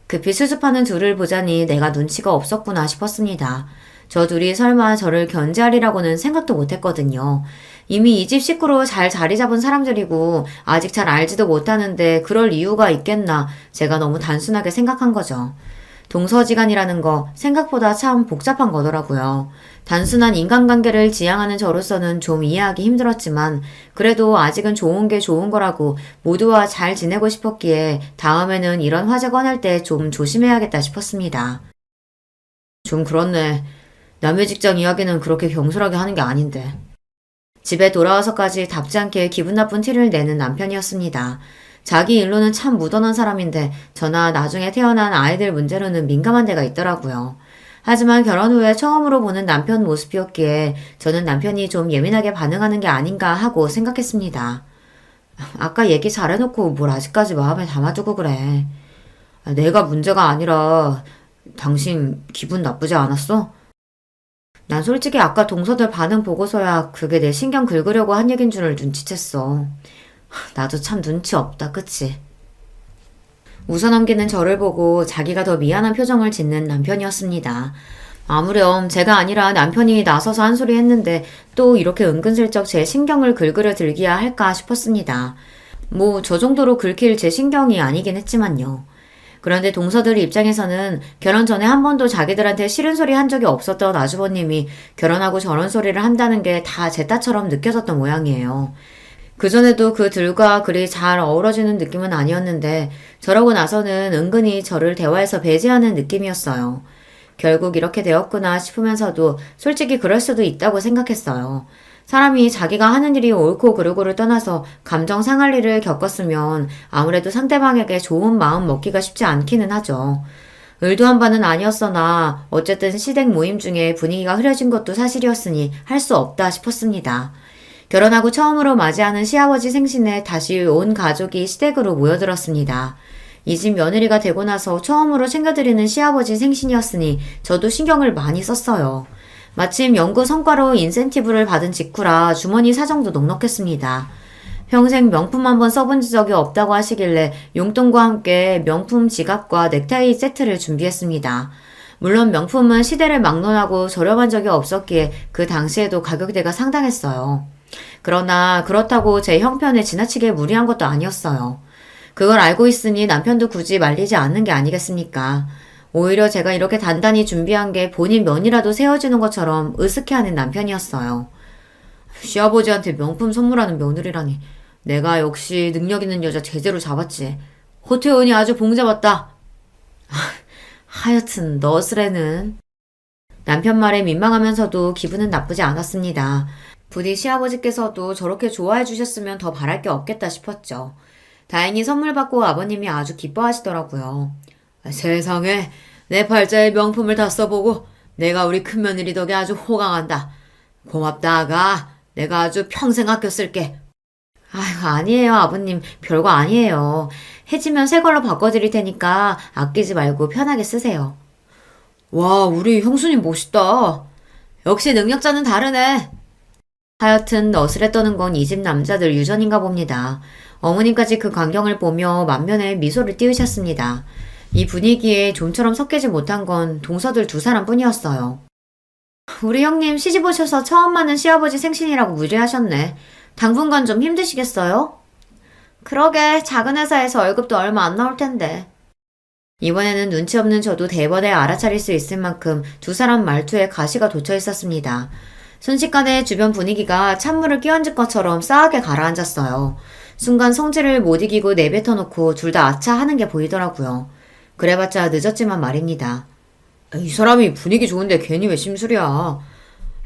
급히 수습하는 둘을 보자니 내가 눈치가 없었구나 싶었습니다. 저 둘이 설마 저를 견제하리라고는 생각도 못했거든요. 이미 이 집 식구로 잘 자리 잡은 사람들이고 아직 잘 알지도 못하는데 그럴 이유가 있겠나 제가 너무 단순하게 생각한 거죠. 동서지간이라는 거 생각보다 참 복잡한 거더라고요. 단순한 인간관계를 지향하는 저로서는 좀 이해하기 힘들었지만 그래도 아직은 좋은 게 좋은 거라고 모두와 잘 지내고 싶었기에 다음에는 이런 화제 꺼낼 때 좀 조심해야겠다 싶었습니다. 좀 그렇네. 남의 직장 이야기는 그렇게 경솔하게 하는 게 아닌데. 집에 돌아와서까지 답지 않게 기분 나쁜 티를 내는 남편이었습니다. 자기 일로는 참 무던한 사람인데 저나 나중에 태어난 아이들 문제로는 민감한 데가 있더라고요. 하지만 결혼 후에 처음으로 보는 남편 모습이었기에 저는 남편이 좀 예민하게 반응하는 게 아닌가 하고 생각했습니다. 아까 얘기 잘해놓고 뭘 아직까지 마음에 담아두고 그래. 내가 문제가 아니라 당신 기분 나쁘지 않았어? 난 솔직히 아까 동서들 반응 보고서야 그게 내 신경 긁으려고 한 얘긴 줄을 눈치챘어. 나도 참 눈치 없다, 그치? 웃어넘기는 저를 보고 자기가 더 미안한 표정을 짓는 남편이었습니다. 아무렴 제가 아니라 남편이 나서서 한 소리 했는데 또 이렇게 은근슬쩍 제 신경을 긁으려 들기야 할까 싶었습니다. 뭐 저 정도로 긁힐 제 신경이 아니긴 했지만요. 그런데 동서들 입장에서는 결혼 전에 한 번도 자기들한테 싫은 소리 한 적이 없었던 아주버님이 결혼하고 저런 소리를 한다는 게 다 제 딸처럼 느껴졌던 모양이에요. 그전에도 그들과 그리 잘 어우러지는 느낌은 아니었는데 저러고 나서는 은근히 저를 대화에서 배제하는 느낌이었어요. 결국 이렇게 되었구나 싶으면서도 솔직히 그럴 수도 있다고 생각했어요. 사람이 자기가 하는 일이 옳고 그르고를 떠나서 감정 상할 일을 겪었으면 아무래도 상대방에게 좋은 마음 먹기가 쉽지 않기는 하죠. 의도한 바는 아니었으나 어쨌든 시댁 모임 중에 분위기가 흐려진 것도 사실이었으니 할 수 없다 싶었습니다. 결혼하고 처음으로 맞이하는 시아버지 생신에 다시 온 가족이 시댁으로 모여들었습니다. 이 집 며느리가 되고 나서 처음으로 챙겨드리는 시아버지 생신이었으니 저도 신경을 많이 썼어요. 마침 연구 성과로 인센티브를 받은 직후라 주머니 사정도 넉넉했습니다. 평생 명품 한번 써본 적이 없다고 하시길래 용돈과 함께 명품 지갑과 넥타이 세트를 준비했습니다. 물론 명품은 시대를 막론하고 저렴한 적이 없었기에 그 당시에도 가격대가 상당했어요. 그러나 그렇다고 제 형편에 지나치게 무리한 것도 아니었어요. 그걸 알고 있으니 남편도 굳이 말리지 않는 게 아니겠습니까? 오히려 제가 이렇게 단단히 준비한 게 본인 면이라도 세워주는 것처럼 으스케하는 남편이었어요. 시아버지한테 명품 선물하는 며느리라니. 내가 역시 능력 있는 여자 제대로 잡았지. 호태훈이 아주 봉잡았다. 하여튼 너스레는. 남편 말에 민망하면서도 기분은 나쁘지 않았습니다. 부디 시아버지께서도 저렇게 좋아해 주셨으면 더 바랄 게 없겠다 싶었죠. 다행히 선물 받고 아버님이 아주 기뻐하시더라고요. 세상에 내 팔자에 명품을 다 써보고 내가 우리 큰며느리 덕에 아주 호강한다. 고맙다 아가. 내가 아주 평생 아껴 쓸게. 아휴 아니에요 아버님 별거 아니에요. 해지면 새 걸로 바꿔드릴 테니까 아끼지 말고 편하게 쓰세요. 와 우리 형수님 멋있다. 역시 능력자는 다르네. 하여튼 너스레 떠는 건 이 집 남자들 유전인가 봅니다. 어머님까지 그 광경을 보며 만면에 미소를 띄우셨습니다. 이 분위기에 좀처럼 섞이지 못한 건 동서들 두 사람뿐이었어요. 우리 형님 시집 오셔서 처음 맞는 시아버지 생신이라고 무리하셨네. 당분간 좀 힘드시겠어요? 그러게 작은 회사에서 월급도 얼마 안 나올 텐데. 이번에는 눈치 없는 저도 대번에 알아차릴 수 있을 만큼 두 사람 말투에 가시가 돋쳐 있었습니다. 순식간에 주변 분위기가 찬물을 끼얹은 것처럼 싸하게 가라앉았어요. 순간 성질을 못 이기고 내뱉어놓고 둘 다 아차 하는 게 보이더라고요. 그래봤자 늦었지만 말입니다. 이 사람이 분위기 좋은데 괜히 왜 심술이야.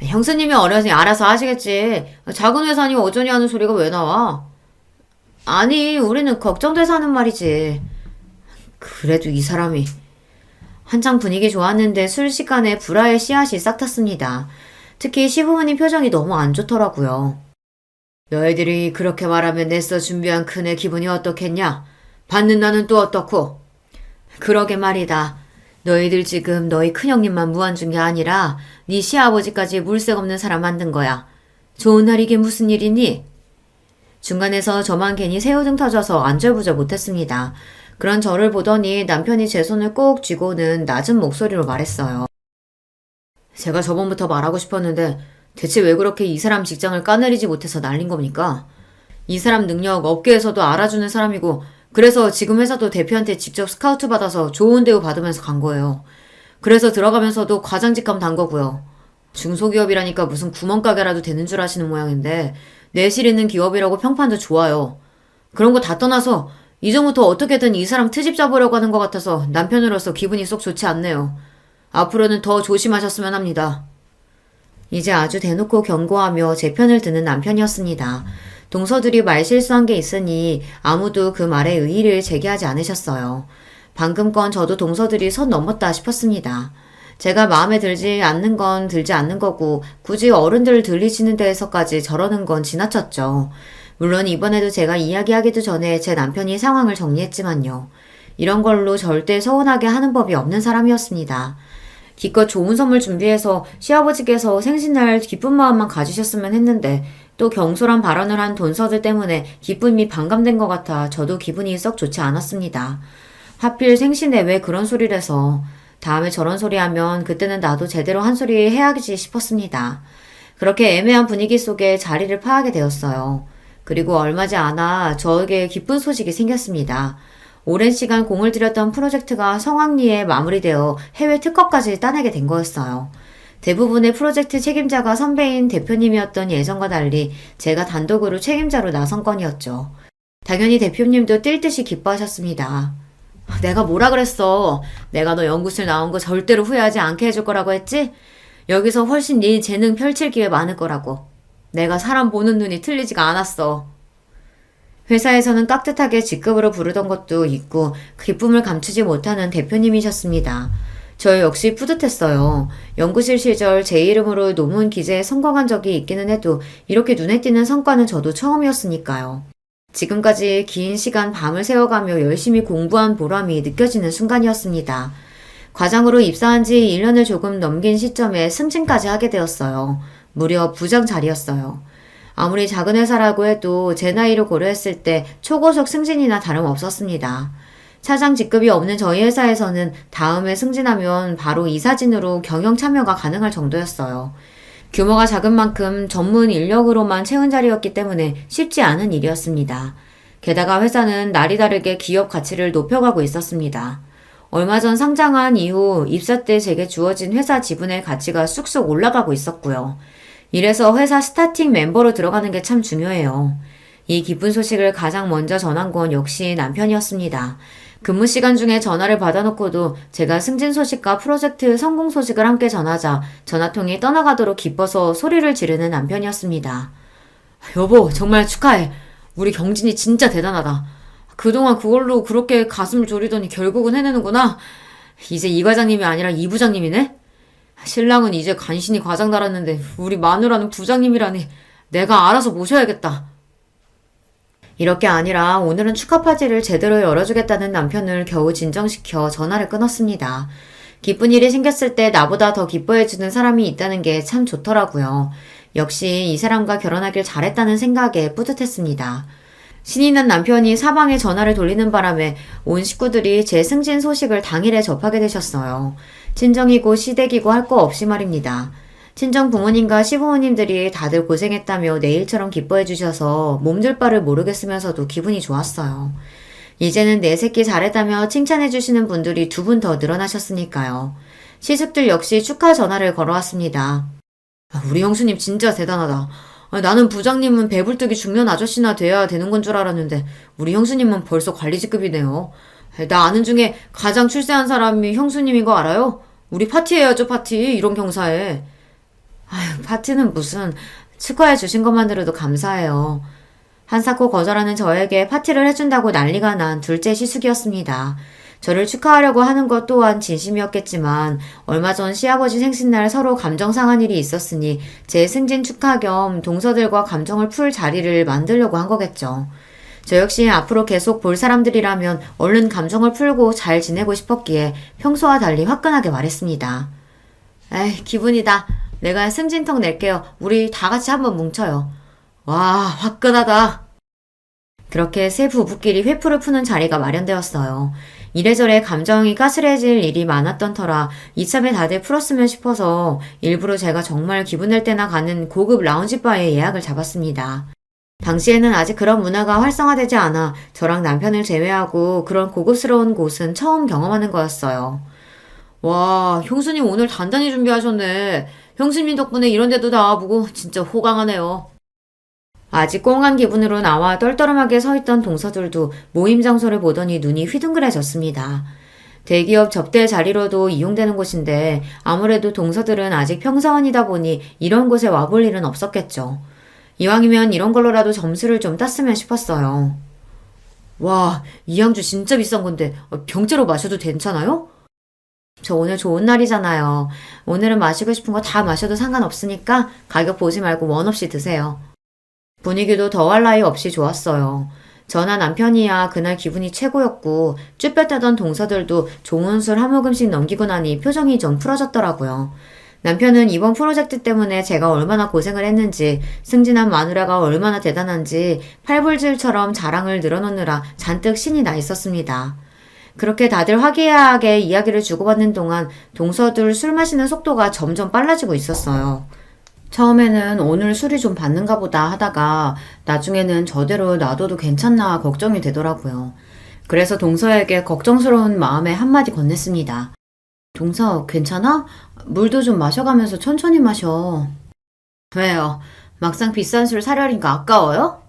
형수님이 어려서니 알아서 하시겠지. 작은 회사니 어쩌니 하는 소리가 왜 나와? 아니 우리는 걱정돼서 하는 말이지. 그래도 이 사람이. 한창 분위기 좋았는데 순식간에 불화의 씨앗이 싹 탔습니다. 특히 시부모님 표정이 너무 안 좋더라고요. 너희들이 그렇게 말하면 내서 준비한 큰애 기분이 어떻겠냐? 받는 나는 또 어떻고? 그러게 말이다. 너희들 지금 너희 큰형님만 무안준 게 아니라 네 시아버지까지 물색 없는 사람 만든 거야. 좋은 날 이게 무슨 일이니? 중간에서 저만 괜히 새우등 터져서 안절부절 못했습니다. 그런 저를 보더니 남편이 제 손을 꼭 쥐고는 낮은 목소리로 말했어요. 제가 저번부터 말하고 싶었는데 대체 왜 그렇게 이 사람 직장을 까내리지 못해서 날린 겁니까? 이 사람 능력 업계에서도 알아주는 사람이고 그래서 지금 회사도 대표한테 직접 스카우트 받아서 좋은 대우 받으면서 간 거예요. 그래서 들어가면서도 과장직감 단 거고요. 중소기업이라니까 무슨 구멍가게라도 되는 줄 아시는 모양인데 내실 있는 기업이라고 평판도 좋아요. 그런 거 다 떠나서 이전부터 어떻게든 이 사람 트집 잡으려고 하는 것 같아서 남편으로서 기분이 쏙 좋지 않네요. 앞으로는 더 조심하셨으면 합니다. 이제 아주 대놓고 경고하며 제 편을 드는 남편이었습니다. 동서들이 말실수한 게 있으니 아무도 그 말에 의의를 제기하지 않으셨어요. 방금 건 저도 동서들이 선 넘었다 싶었습니다. 제가 마음에 들지 않는 건 들지 않는 거고 굳이 어른들 들리시는 데에서까지 저러는 건 지나쳤죠. 물론 이번에도 제가 이야기하기도 전에 제 남편이 상황을 정리했지만요. 이런 걸로 절대 서운하게 하는 법이 없는 사람이었습니다. 기껏 좋은 선물 준비해서 시아버지께서 생신날 기쁜 마음만 가지셨으면 했는데 또 경솔한 발언을 한 돈서들 때문에 기쁨이 반감된 것 같아 저도 기분이 썩 좋지 않았습니다. 하필 생신에 왜 그런 소리를 해서 다음에 저런 소리 하면 그때는 나도 제대로 한 소리 해야지 싶었습니다. 그렇게 애매한 분위기 속에 자리를 파하게 되었어요. 그리고 얼마지 않아 저에게 기쁜 소식이 생겼습니다. 오랜 시간 공을 들였던 프로젝트가 성황리에 마무리되어 해외 특허까지 따내게 된 거였어요. 대부분의 프로젝트 책임자가 선배인 대표님이었던 예전과 달리 제가 단독으로 책임자로 나선 건이었죠. 당연히 대표님도 뛸 듯이 기뻐하셨습니다. 내가 뭐라 그랬어? 내가 너 연구실 나온 거 절대로 후회하지 않게 해줄 거라고 했지? 여기서 훨씬 네 재능 펼칠 기회 많을 거라고. 내가 사람 보는 눈이 틀리지가 않았어. 회사에서는 깍듯하게 직급으로 부르던 것도 있고 기쁨을 감추지 못하는 대표님이셨습니다. 저 역시 뿌듯했어요. 연구실 시절 제 이름으로 논문 기재에 성공한 적이 있기는 해도 이렇게 눈에 띄는 성과는 저도 처음이었으니까요. 지금까지 긴 시간 밤을 새워가며 열심히 공부한 보람이 느껴지는 순간이었습니다. 과장으로 입사한 지 1년을 조금 넘긴 시점에 승진까지 하게 되었어요. 무려 부장 자리였어요. 아무리 작은 회사라고 해도 제 나이를 고려했을 때 초고속 승진이나 다름없었습니다. 차장 직급이 없는 저희 회사에서는 다음에 승진하면 바로 이사진으로 경영 참여가 가능할 정도였어요. 규모가 작은 만큼 전문 인력으로만 채운 자리였기 때문에 쉽지 않은 일이었습니다. 게다가 회사는 날이 다르게 기업 가치를 높여가고 있었습니다. 얼마 전 상장한 이후 입사 때 제게 주어진 회사 지분의 가치가 쑥쑥 올라가고 있었고요. 이래서 회사 스타팅 멤버로 들어가는 게 참 중요해요. 이 기쁜 소식을 가장 먼저 전한 건 역시 남편이었습니다. 근무 시간 중에 전화를 받아놓고도 제가 승진 소식과 프로젝트 성공 소식을 함께 전하자 전화통이 떠나가도록 기뻐서 소리를 지르는 남편이었습니다. 여보, 정말 축하해. 우리 경진이 진짜 대단하다. 그동안 그걸로 그렇게 가슴을 졸이더니 결국은 해내는구나. 이제 이 과장님이 아니라 이 부장님이네? 신랑은 이제 간신히 과장 달았는데 우리 마누라는 부장님이라니. 내가 알아서 모셔야겠다. 이렇게 아니라 오늘은 축하 파티를 제대로 열어주겠다는 남편을 겨우 진정시켜 전화를 끊었습니다. 기쁜 일이 생겼을 때 나보다 더 기뻐해주는 사람이 있다는 게 참 좋더라고요. 역시 이 사람과 결혼하길 잘했다는 생각에 뿌듯했습니다. 신이 난 남편이 사방에 전화를 돌리는 바람에 온 식구들이 제 승진 소식을 당일에 접하게 되셨어요. 친정이고 시댁이고 할 거 없이 말입니다. 친정 부모님과 시부모님들이 다들 고생했다며 내일처럼 기뻐해 주셔서 몸둘 바를 모르겠으면서도 기분이 좋았어요. 이제는 내 새끼 잘했다며 칭찬해 주시는 분들이 두 분 더 늘어나셨으니까요. 시숙들 역시 축하 전화를 걸어왔습니다. 우리 형수님 진짜 대단하다. 나는 부장님은 배불뚝이 중년 아저씨나 돼야 되는 건 줄 알았는데 우리 형수님은 벌써 관리직급이네요. 나 아는 중에 가장 출세한 사람이 형수님인 거 알아요? 우리 파티해야죠, 파티. 이런 경사에. 아휴, 파티는 무슨. 축하해 주신 것만으로도 감사해요. 한사코 거절하는 저에게 파티를 해준다고 난리가 난 둘째 시숙이었습니다. 저를 축하하려고 하는 것 또한 진심이었겠지만 얼마 전 시아버지 생신날 서로 감정 상한 일이 있었으니 제 승진 축하 겸 동서들과 감정을 풀 자리를 만들려고 한 거겠죠. 저 역시 앞으로 계속 볼 사람들이라면 얼른 감정을 풀고 잘 지내고 싶었기에 평소와 달리 화끈하게 말했습니다. 에이, 기분이다. 내가 승진턱 낼게요. 우리 다 같이 한번 뭉쳐요. 와, 화끈하다. 그렇게 세 부부끼리 회풀을 푸는 자리가 마련되었어요. 이래저래 감정이 가스레질 일이 많았던 터라 이참에 다들 풀었으면 싶어서 일부러 제가 정말 기분 낼 때나 가는 고급 라운지바에 예약을 잡았습니다. 당시에는 아직 그런 문화가 활성화되지 않아 저랑 남편을 제외하고 그런 고급스러운 곳은 처음 경험하는 거였어요. 와, 형수님 오늘 단단히 준비하셨네. 형수님 덕분에 이런 데도 다 와보고 진짜 호강하네요. 아직 꽁한 기분으로 나와 떨떠름하게 서있던 동서들도 모임 장소를 보더니 눈이 휘둥그레졌습니다. 대기업 접대 자리로도 이용되는 곳인데 아무래도 동서들은 아직 평사원이다 보니 이런 곳에 와볼 일은 없었겠죠. 이왕이면 이런 걸로라도 점수를 좀 땄으면 싶었어요. 와, 이 양주 진짜 비싼 건데 병째로 마셔도 괜찮아요? 저 오늘 좋은 날이잖아요. 오늘은 마시고 싶은 거 다 마셔도 상관없으니까 가격 보지 말고 원 없이 드세요. 분위기도 더할 나위 없이 좋았어요. 저나 남편이야 그날 기분이 최고였고 쭈뼛하던 동서들도 좋은 술 한 모금씩 넘기고 나니 표정이 좀 풀어졌더라고요. 남편은 이번 프로젝트 때문에 제가 얼마나 고생을 했는지, 승진한 마누라가 얼마나 대단한지 팔불질처럼 자랑을 늘어놓느라 잔뜩 신이 나 있었습니다. 그렇게 다들 화기애애하게 이야기를 주고받는 동안 동서들 술 마시는 속도가 점점 빨라지고 있었어요. 처음에는 오늘 술이 좀 받는가 보다 하다가 나중에는 저대로 놔둬도 괜찮나 걱정이 되더라고요. 그래서 동서에게 걱정스러운 마음에 한마디 건넸습니다. 동서, 괜찮아? 물도 좀 마셔가면서 천천히 마셔. 왜요? 막상 비싼 술 사려니까 아까워요?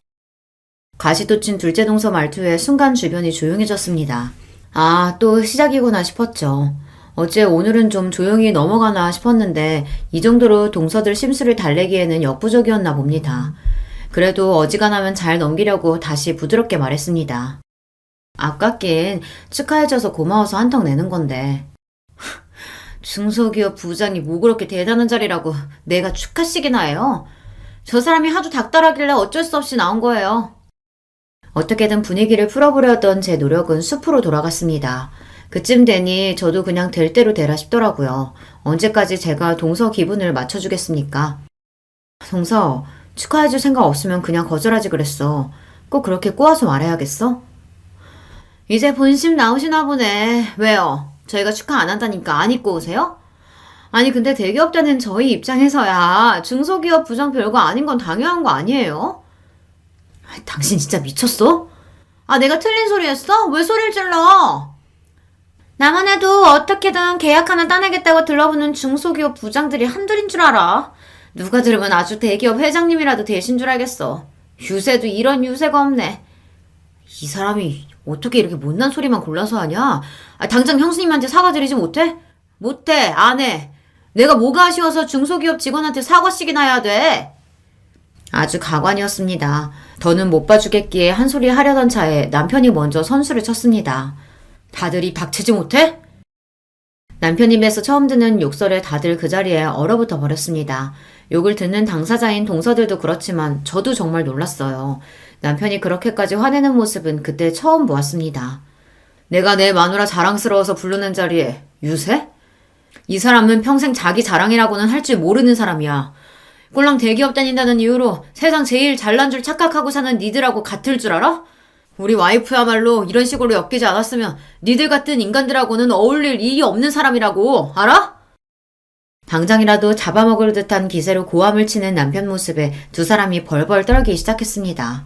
가시돋친 둘째 동서 말투에 순간 주변이 조용해졌습니다. 아, 또 시작이구나 싶었죠. 어째 오늘은 좀 조용히 넘어가나 싶었는데 이 정도로 동서들 심술을 달래기에는 역부족이었나 봅니다. 그래도 어지간하면 잘 넘기려고 다시 부드럽게 말했습니다. 아깝긴 축하해줘서 고마워서 한턱 내는 건데. 중소기업 부장이 뭐 그렇게 대단한 자리라고 내가 축하식이나 해요? 저 사람이 하도 닥달하길래 어쩔 수 없이 나온 거예요. 어떻게든 분위기를 풀어보려던 제 노력은 숲으로 돌아갔습니다. 그쯤 되니 저도 그냥 될 대로 되라 싶더라고요. 언제까지 제가 동서 기분을 맞춰주겠습니까? 동서, 축하해줄 생각 없으면 그냥 거절하지 그랬어. 꼭 그렇게 꼬아서 말해야겠어? 이제 본심 나오시나 보네. 왜요? 저희가 축하 안 한다니까 안 입고 오세요? 아니 근데 대기업 되는 저희 입장에서야 중소기업 부장 별거 아닌 건 당연한 거 아니에요? 당신 진짜 미쳤어? 아 내가 틀린 소리 했어? 왜 소리를 질러? 나만 해도 어떻게든 계약 하나 따내겠다고 들러붙는 중소기업 부장들이 한둘인 줄 알아. 누가 들으면 아주 대기업 회장님이라도 되신 줄 알겠어. 유세도 이런 유세가 없네. 이 사람이 어떻게 이렇게 못난 소리만 골라서 하냐? 아, 당장 형수님한테 사과드리지 못해? 못해, 안 해. 내가 뭐가 아쉬워서 중소기업 직원한테 사과씩이나 해야 돼? 아주 가관이었습니다. 더는 못 봐주겠기에 한 소리 하려던 차에 남편이 먼저 선수를 쳤습니다. 다들 이 박치지 못해? 남편 입에서 처음 듣는 욕설에 다들 그 자리에 얼어붙어 버렸습니다. 욕을 듣는 당사자인 동서들도 그렇지만 저도 정말 놀랐어요. 남편이 그렇게까지 화내는 모습은 그때 처음 보았습니다. 내가 내 마누라 자랑스러워서 부르는 자리에 유세? 이 사람은 평생 자기 자랑이라고는 할 줄 모르는 사람이야. 꼴랑 대기업 다닌다는 이유로 세상 제일 잘난 줄 착각하고 사는 니들하고 같을 줄 알아? 우리 와이프야말로 이런 식으로 엮이지 않았으면 니들 같은 인간들하고는 어울릴 일이 없는 사람이라고, 알아? 당장이라도 잡아먹을 듯한 기세로 고함을 치는 남편 모습에 두 사람이 벌벌 떨기 시작했습니다.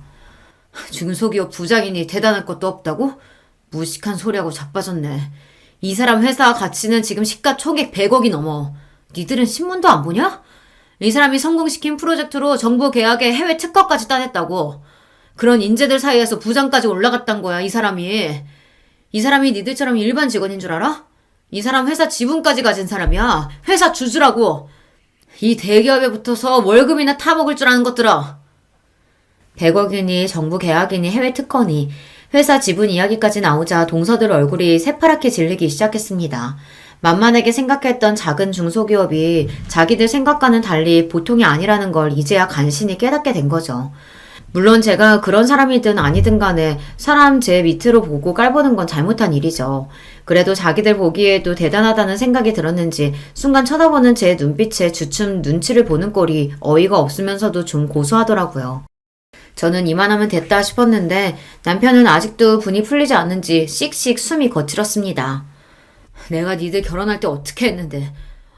중소기업 부장이니 대단할 것도 없다고? 무식한 소리하고 자빠졌네. 이 사람 회사 가치는 지금 시가총액 100억이 넘어. 니들은 신문도 안 보냐? 이 사람이 성공시킨 프로젝트로 정부 계약에 해외 특허까지 따냈다고. 그런 인재들 사이에서 부장까지 올라갔단 거야, 이 사람이. 이 사람이 니들처럼 일반 직원인 줄 알아? 이 사람 회사 지분까지 가진 사람이야. 회사 주주라고. 이 대기업에 붙어서 월급이나 타먹을 줄 아는 것들아. 100억이니 정부 계약이니 해외 특허니 회사 지분 이야기까지 나오자 동서들 얼굴이 새파랗게 질리기 시작했습니다. 만만하게 생각했던 작은 중소기업이 자기들 생각과는 달리 보통이 아니라는 걸 이제야 간신히 깨닫게 된 거죠. 물론 제가 그런 사람이든 아니든 간에 사람 제 밑으로 보고 깔보는 건 잘못한 일이죠. 그래도 자기들 보기에도 대단하다는 생각이 들었는지 순간 쳐다보는 제 눈빛에 주춤 눈치를 보는 꼴이 어이가 없으면서도 좀 고소하더라고요. 저는 이만하면 됐다 싶었는데 남편은 아직도 분이 풀리지 않는지 씩씩 숨이 거칠었습니다. 내가 니들 결혼할 때 어떻게 했는데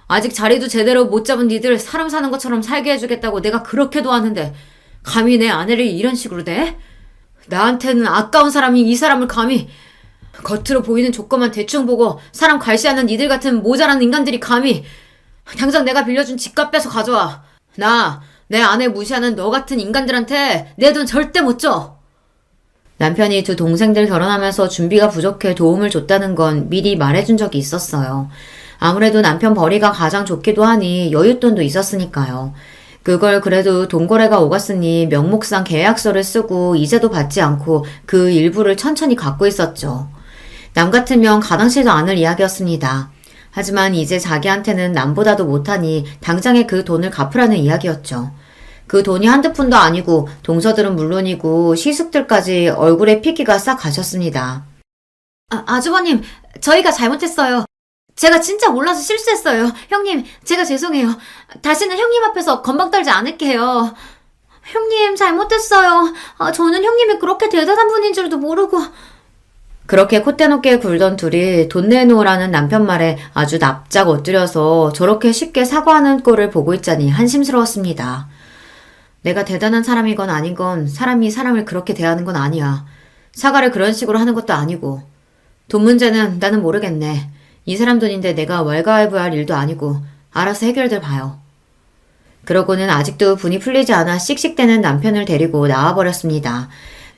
아직 자리도 제대로 못 잡은 니들 사람 사는 것처럼 살게 해주겠다고 내가 그렇게 도왔는데 감히 내 아내를 이런 식으로 대? 나한테는 아까운 사람이 이 사람을 감히 겉으로 보이는 조건만 대충 보고 사람 괄시하는 니들 같은 모자란 인간들이 감히 당장 내가 빌려준 집값 빼서 가져와. 내 아내 무시하는 너 같은 인간들한테 내 돈 절대 못 줘. 남편이 두 동생들 결혼하면서 준비가 부족해 도움을 줬다는 건 미리 말해준 적이 있었어요. 아무래도 남편 벌이가 가장 좋기도 하니 여윳돈도 있었으니까요. 그걸 그래도 돈거래가 오갔으니 명목상 계약서를 쓰고 이자도 받지 않고 그 일부를 천천히 갖고 있었죠. 남 같으면 가당치도 않을 이야기였습니다. 하지만 이제 자기한테는 남보다도 못하니 당장에 그 돈을 갚으라는 이야기였죠. 그 돈이 한두 푼도 아니고 동서들은 물론이고 시숙들까지 얼굴에 피기가 싹 가셨습니다. 아주버님, 저희가 잘못했어요. 제가 진짜 몰라서 실수했어요. 형님, 제가 죄송해요. 다시는 형님 앞에서 건방 떨지 않을게요. 형님, 잘못했어요. 저는 형님이 그렇게 대단한 분인 줄도 모르고. 그렇게 콧대 높게 굴던 둘이 돈 내놓으라는 남편 말에 아주 납작 엎드려서 저렇게 쉽게 사과하는 꼴을 보고 있자니 한심스러웠습니다. 내가 대단한 사람이건 아닌건 사람이 사람을 그렇게 대하는 건 아니야. 사과를 그런 식으로 하는 것도 아니고. 돈 문제는 나는 모르겠네. 이 사람 돈인데 내가 왈가왈부할 일도 아니고 알아서 해결들 봐요. 그러고는 아직도 분이 풀리지 않아 씩씩대는 남편을 데리고 나와버렸습니다.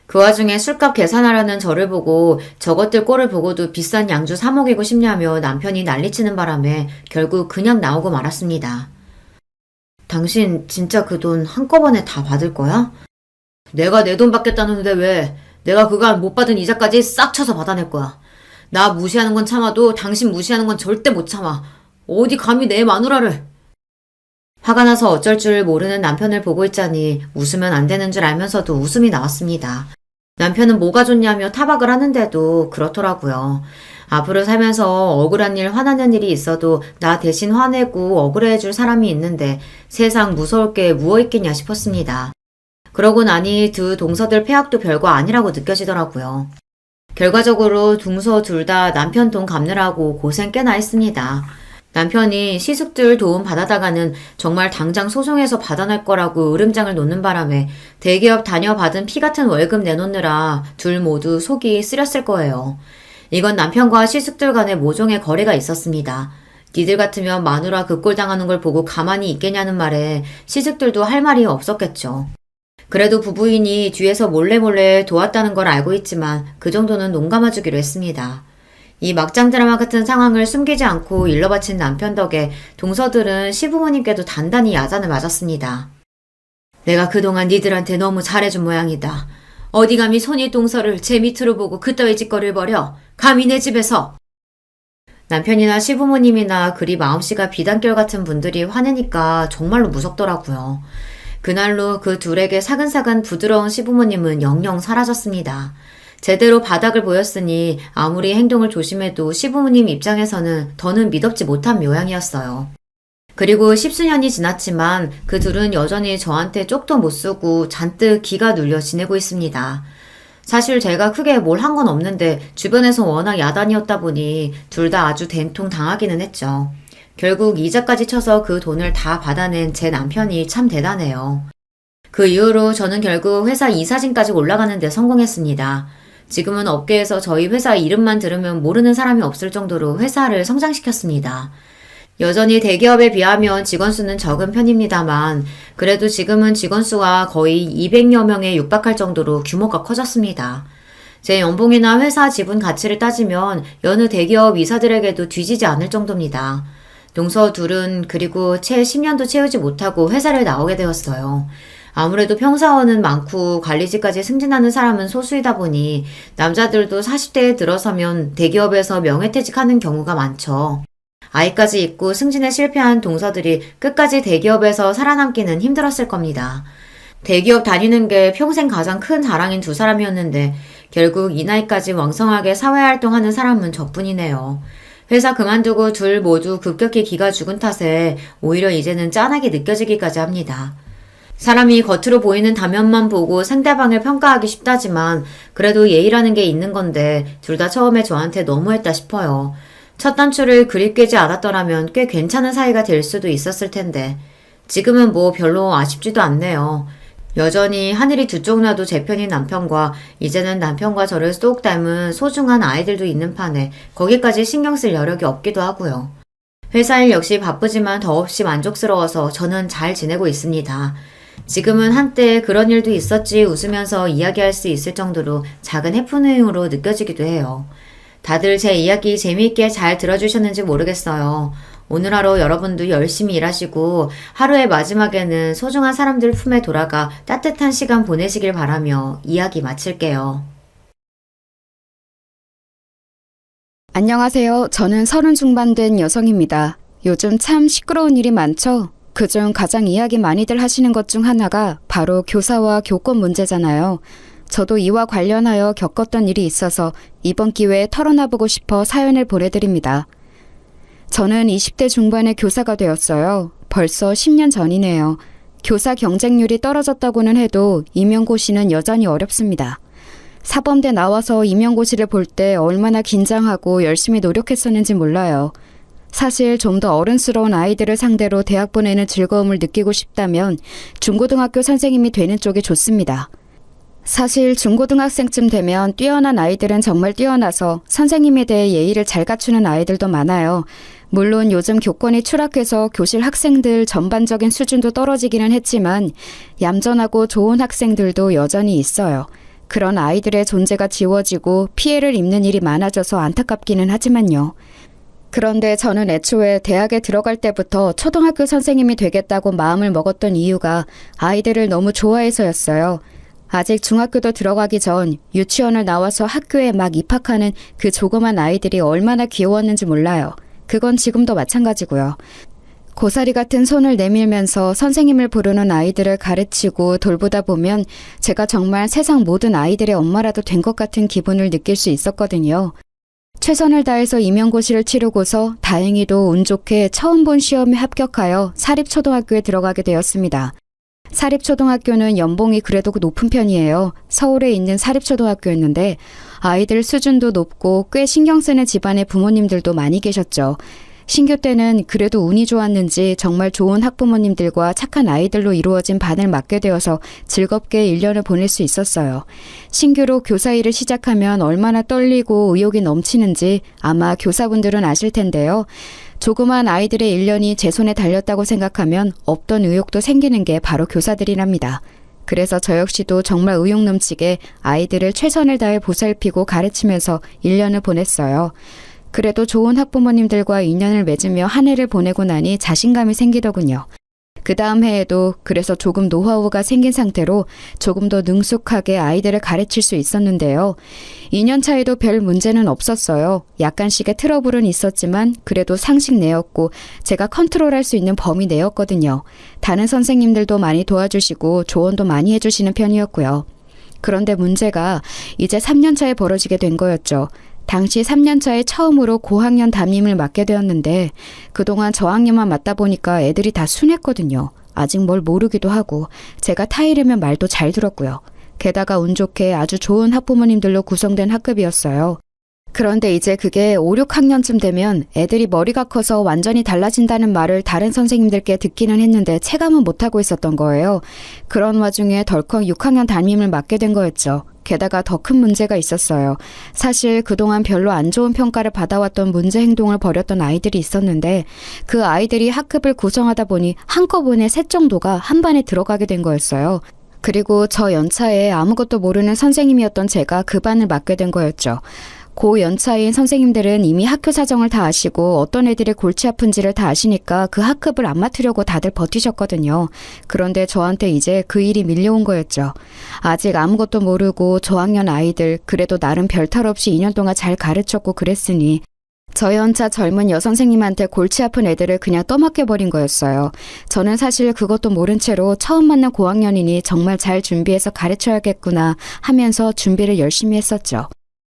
그 와중에 술값 계산하라는 저를 보고 저것들 꼴을 보고도 비싼 양주 사 먹이고 싶냐며 남편이 난리치는 바람에 결국 그냥 나오고 말았습니다. 당신 진짜 그 돈 한꺼번에 다 받을 거야? 내가 내 돈 받겠다는데 왜? 내가 그간 못 받은 이자까지 싹 쳐서 받아낼 거야. 나 무시하는 건 참아도 당신 무시하는 건 절대 못 참아. 어디 감히 내 마누라를. 화가 나서 어쩔 줄 모르는 남편을 보고 있자니 웃으면 안 되는 줄 알면서도 웃음이 나왔습니다. 남편은 뭐가 좋냐며 타박을 하는데도 그렇더라고요. 앞으로 살면서 억울한 일, 화나는 일이 있어도 나 대신 화내고 억울해줄 사람이 있는데 세상 무서울 게 무엇 있겠냐 싶었습니다. 그러고 나니 두 동서들 폐악도 별거 아니라고 느껴지더라고요. 결과적으로 동서 둘 다 남편 돈 갚느라고 고생 꽤나 했습니다. 남편이 시숙들 도움 받아다가는 정말 당장 소송해서 받아낼 거라고 으름장을 놓는 바람에 대기업 다녀받은 피 같은 월급 내놓느라 둘 모두 속이 쓰렸을 거예요. 이건 남편과 시숙들 간의 모종의 거래가 있었습니다. 니들 같으면 마누라 그 꼴 당하는 걸 보고 가만히 있겠냐는 말에 시숙들도 할 말이 없었겠죠. 그래도 부부인이 뒤에서 몰래 도왔다는 걸 알고 있지만 그 정도는 농감아주기로 했습니다. 이 막장 드라마 같은 상황을 숨기지 않고 일러 바친 남편 덕에 동서들은 시부모님께도 단단히 야단을 맞았습니다. 내가 그동안 니들한테 너무 잘해준 모양이다. 어디 감히 손이 동서를 제 밑으로 보고 그따위 짓거리를 벌여. 감히 내 집에서. 남편이나 시부모님이나 그리 마음씨가 비단결 같은 분들이 화내니까 정말로 무섭더라고요. 그날로 그 둘에게 사근사근 부드러운 시부모님은 영영 사라졌습니다. 제대로 바닥을 보였으니 아무리 행동을 조심해도 시부모님 입장에서는 더는 믿업지 못한 모양이었어요. 그리고 십수년이 지났지만 그 둘은 여전히 저한테 쪽도 못 쓰고 잔뜩 기가 눌려 지내고 있습니다. 사실 제가 크게 뭘 한 건 없는데 주변에서 워낙 야단이었다 보니 둘 다 아주 된통 당하기는 했죠. 결국 이자까지 쳐서 그 돈을 다 받아낸 제 남편이 참 대단해요. 그 이후로 저는 결국 회사 이사진까지 올라가는 데 성공했습니다. 지금은 업계에서 저희 회사 이름만 들으면 모르는 사람이 없을 정도로 회사를 성장시켰습니다. 여전히 대기업에 비하면 직원 수는 적은 편입니다만 그래도 지금은 직원 수가 거의 200여 명에 육박할 정도로 규모가 커졌습니다. 제 연봉이나 회사 지분 가치를 따지면 여느 대기업 이사들에게도 뒤지지 않을 정도입니다. 동서 둘은 그리고 채 10년도 채우지 못하고 회사를 나오게 되었어요. 아무래도 평사원은 많고 관리직까지 승진하는 사람은 소수이다 보니 남자들도 40대에 들어서면 대기업에서 명예퇴직하는 경우가 많죠. 아이까지 있고 승진에 실패한 동서들이 끝까지 대기업에서 살아남기는 힘들었을 겁니다. 대기업 다니는 게 평생 가장 큰 자랑인 두 사람이었는데 결국 이 나이까지 왕성하게 사회활동하는 사람은 저뿐이네요. 회사 그만두고 둘 모두 급격히 기가 죽은 탓에 오히려 이제는 짠하게 느껴지기까지 합니다. 사람이 겉으로 보이는 다면만 보고 상대방을 평가하기 쉽다지만 그래도 예의라는 게 있는 건데 둘 다 처음에 저한테 너무했다 싶어요. 첫 단추를 그리 꿰지 않았더라면 꽤 괜찮은 사이가 될 수도 있었을 텐데 지금은 뭐 별로 아쉽지도 않네요. 여전히 하늘이 두 쪽 나도 제 편인 남편과 이제는 남편과 저를 쏙 닮은 소중한 아이들도 있는 판에 거기까지 신경 쓸 여력이 없기도 하고요. 회사 일 역시 바쁘지만 더없이 만족스러워서 저는 잘 지내고 있습니다. 지금은 한때 그런 일도 있었지 웃으면서 이야기할 수 있을 정도로 작은 해프닝으로 느껴지기도 해요. 다들 제 이야기 재미있게 잘 들어주셨는지 모르겠어요. 오늘 하루 여러분도 열심히 일하시고 하루의 마지막에는 소중한 사람들 품에 돌아가 따뜻한 시간 보내시길 바라며 이야기 마칠게요. 안녕하세요. 저는 30 중반 된 여성입니다. 요즘 참 시끄러운 일이 많죠? 그중 가장 이야기 많이들 하시는 것 중 하나가 바로 교사와 교권 문제잖아요. 저도 이와 관련하여 겪었던 일이 있어서 이번 기회에 털어놔보고 싶어 사연을 보내드립니다. 저는 20대 중반에 교사가 되었어요. 벌써 10년 전이네요. 교사 경쟁률이 떨어졌다고는 해도 임용고시는 여전히 어렵습니다. 사범대 나와서 임용고시를 볼 때 얼마나 긴장하고 열심히 노력했었는지 몰라요. 사실 좀 더 어른스러운 아이들을 상대로 대학 보내는 즐거움을 느끼고 싶다면 중고등학교 선생님이 되는 쪽이 좋습니다. 사실 중고등학생쯤 되면 뛰어난 아이들은 정말 뛰어나서 선생님에 대해 예의를 잘 갖추는 아이들도 많아요. 물론 요즘 교권이 추락해서 교실 학생들 전반적인 수준도 떨어지기는 했지만 얌전하고 좋은 학생들도 여전히 있어요. 그런 아이들의 존재가 지워지고 피해를 입는 일이 많아져서 안타깝기는 하지만요. 그런데 저는 애초에 대학에 들어갈 때부터 초등학교 선생님이 되겠다고 마음을 먹었던 이유가 아이들을 너무 좋아해서였어요. 아직 중학교도 들어가기 전 유치원을 나와서 학교에 막 입학하는 그 조그만 아이들이 얼마나 귀여웠는지 몰라요. 그건 지금도 마찬가지고요. 고사리 같은 손을 내밀면서 선생님을 부르는 아이들을 가르치고 돌보다 보면 제가 정말 세상 모든 아이들의 엄마라도 된 것 같은 기분을 느낄 수 있었거든요. 최선을 다해서 임용고시를 치르고서 다행히도 운 좋게 처음 본 시험에 합격하여 사립초등학교에 들어가게 되었습니다. 사립초등학교는 연봉이 그래도 높은 편이에요. 서울에 있는 사립초등학교였는데 아이들 수준도 높고 꽤 신경 쓰는 집안의 부모님들도 많이 계셨죠. 신규 때는 그래도 운이 좋았는지 정말 좋은 학부모님들과 착한 아이들로 이루어진 반을 맡게 되어서 즐겁게 1년을 보낼 수 있었어요. 신규로 교사 일을 시작하면 얼마나 떨리고 의욕이 넘치는지 아마 교사분들은 아실 텐데요. 조그만 아이들의 1년이 제 손에 달렸다고 생각하면 없던 의욕도 생기는 게 바로 교사들이랍니다. 그래서 저 역시도 정말 의욕 넘치게 아이들을 최선을 다해 보살피고 가르치면서 1년을 보냈어요. 그래도 좋은 학부모님들과 인연을 맺으며 한 해를 보내고 나니 자신감이 생기더군요. 그 다음 해에도 그래서 조금 노하우가 생긴 상태로 조금 더 능숙하게 아이들을 가르칠 수 있었는데요. 2년 차에도 별 문제는 없었어요. 약간씩의 트러블은 있었지만 그래도 상식 내였고 제가 컨트롤할 수 있는 범위 내였거든요. 다른 선생님들도 많이 도와주시고 조언도 많이 해주시는 편이었고요. 그런데 문제가 이제 3년 차에 벌어지게 된 거였죠. 당시 3년 차에 처음으로 고학년 담임을 맡게 되었는데 그동안 저학년만 맡다 보니까 애들이 다 순했거든요. 아직 뭘 모르기도 하고 제가 타이르면 말도 잘 들었고요. 게다가 운 좋게 아주 좋은 학부모님들로 구성된 학급이었어요. 그런데 이제 그게 5, 6학년쯤 되면 애들이 머리가 커서 완전히 달라진다는 말을 다른 선생님들께 듣기는 했는데 체감은 못하고 있었던 거예요. 그런 와중에 덜컥 6학년 담임을 맡게 된 거였죠. 게다가 더 큰 문제가 있었어요. 사실 그동안 별로 안 좋은 평가를 받아왔던 문제 행동을 벌였던 아이들이 있었는데 그 아이들이 학급을 구성하다 보니 한꺼번에 셋 정도가 한 반에 들어가게 된 거였어요. 그리고 저 연차에 아무것도 모르는 선생님이었던 제가 그 반을 맡게 된 거였죠. 고 연차인 선생님들은 이미 학교 사정을 다 아시고 어떤 애들이 골치 아픈지를 다 아시니까 그 학급을 안 맡으려고 다들 버티셨거든요. 그런데 저한테 이제 그 일이 밀려온 거였죠. 아직 아무것도 모르고 저학년 아이들 그래도 나름 별탈 없이 2년 동안 잘 가르쳤고 그랬으니 저 연차 젊은 여선생님한테 골치 아픈 애들을 그냥 떠맡겨버린 거였어요. 저는 사실 그것도 모른 채로 처음 만난 고학년이니 정말 잘 준비해서 가르쳐야겠구나 하면서 준비를 열심히 했었죠.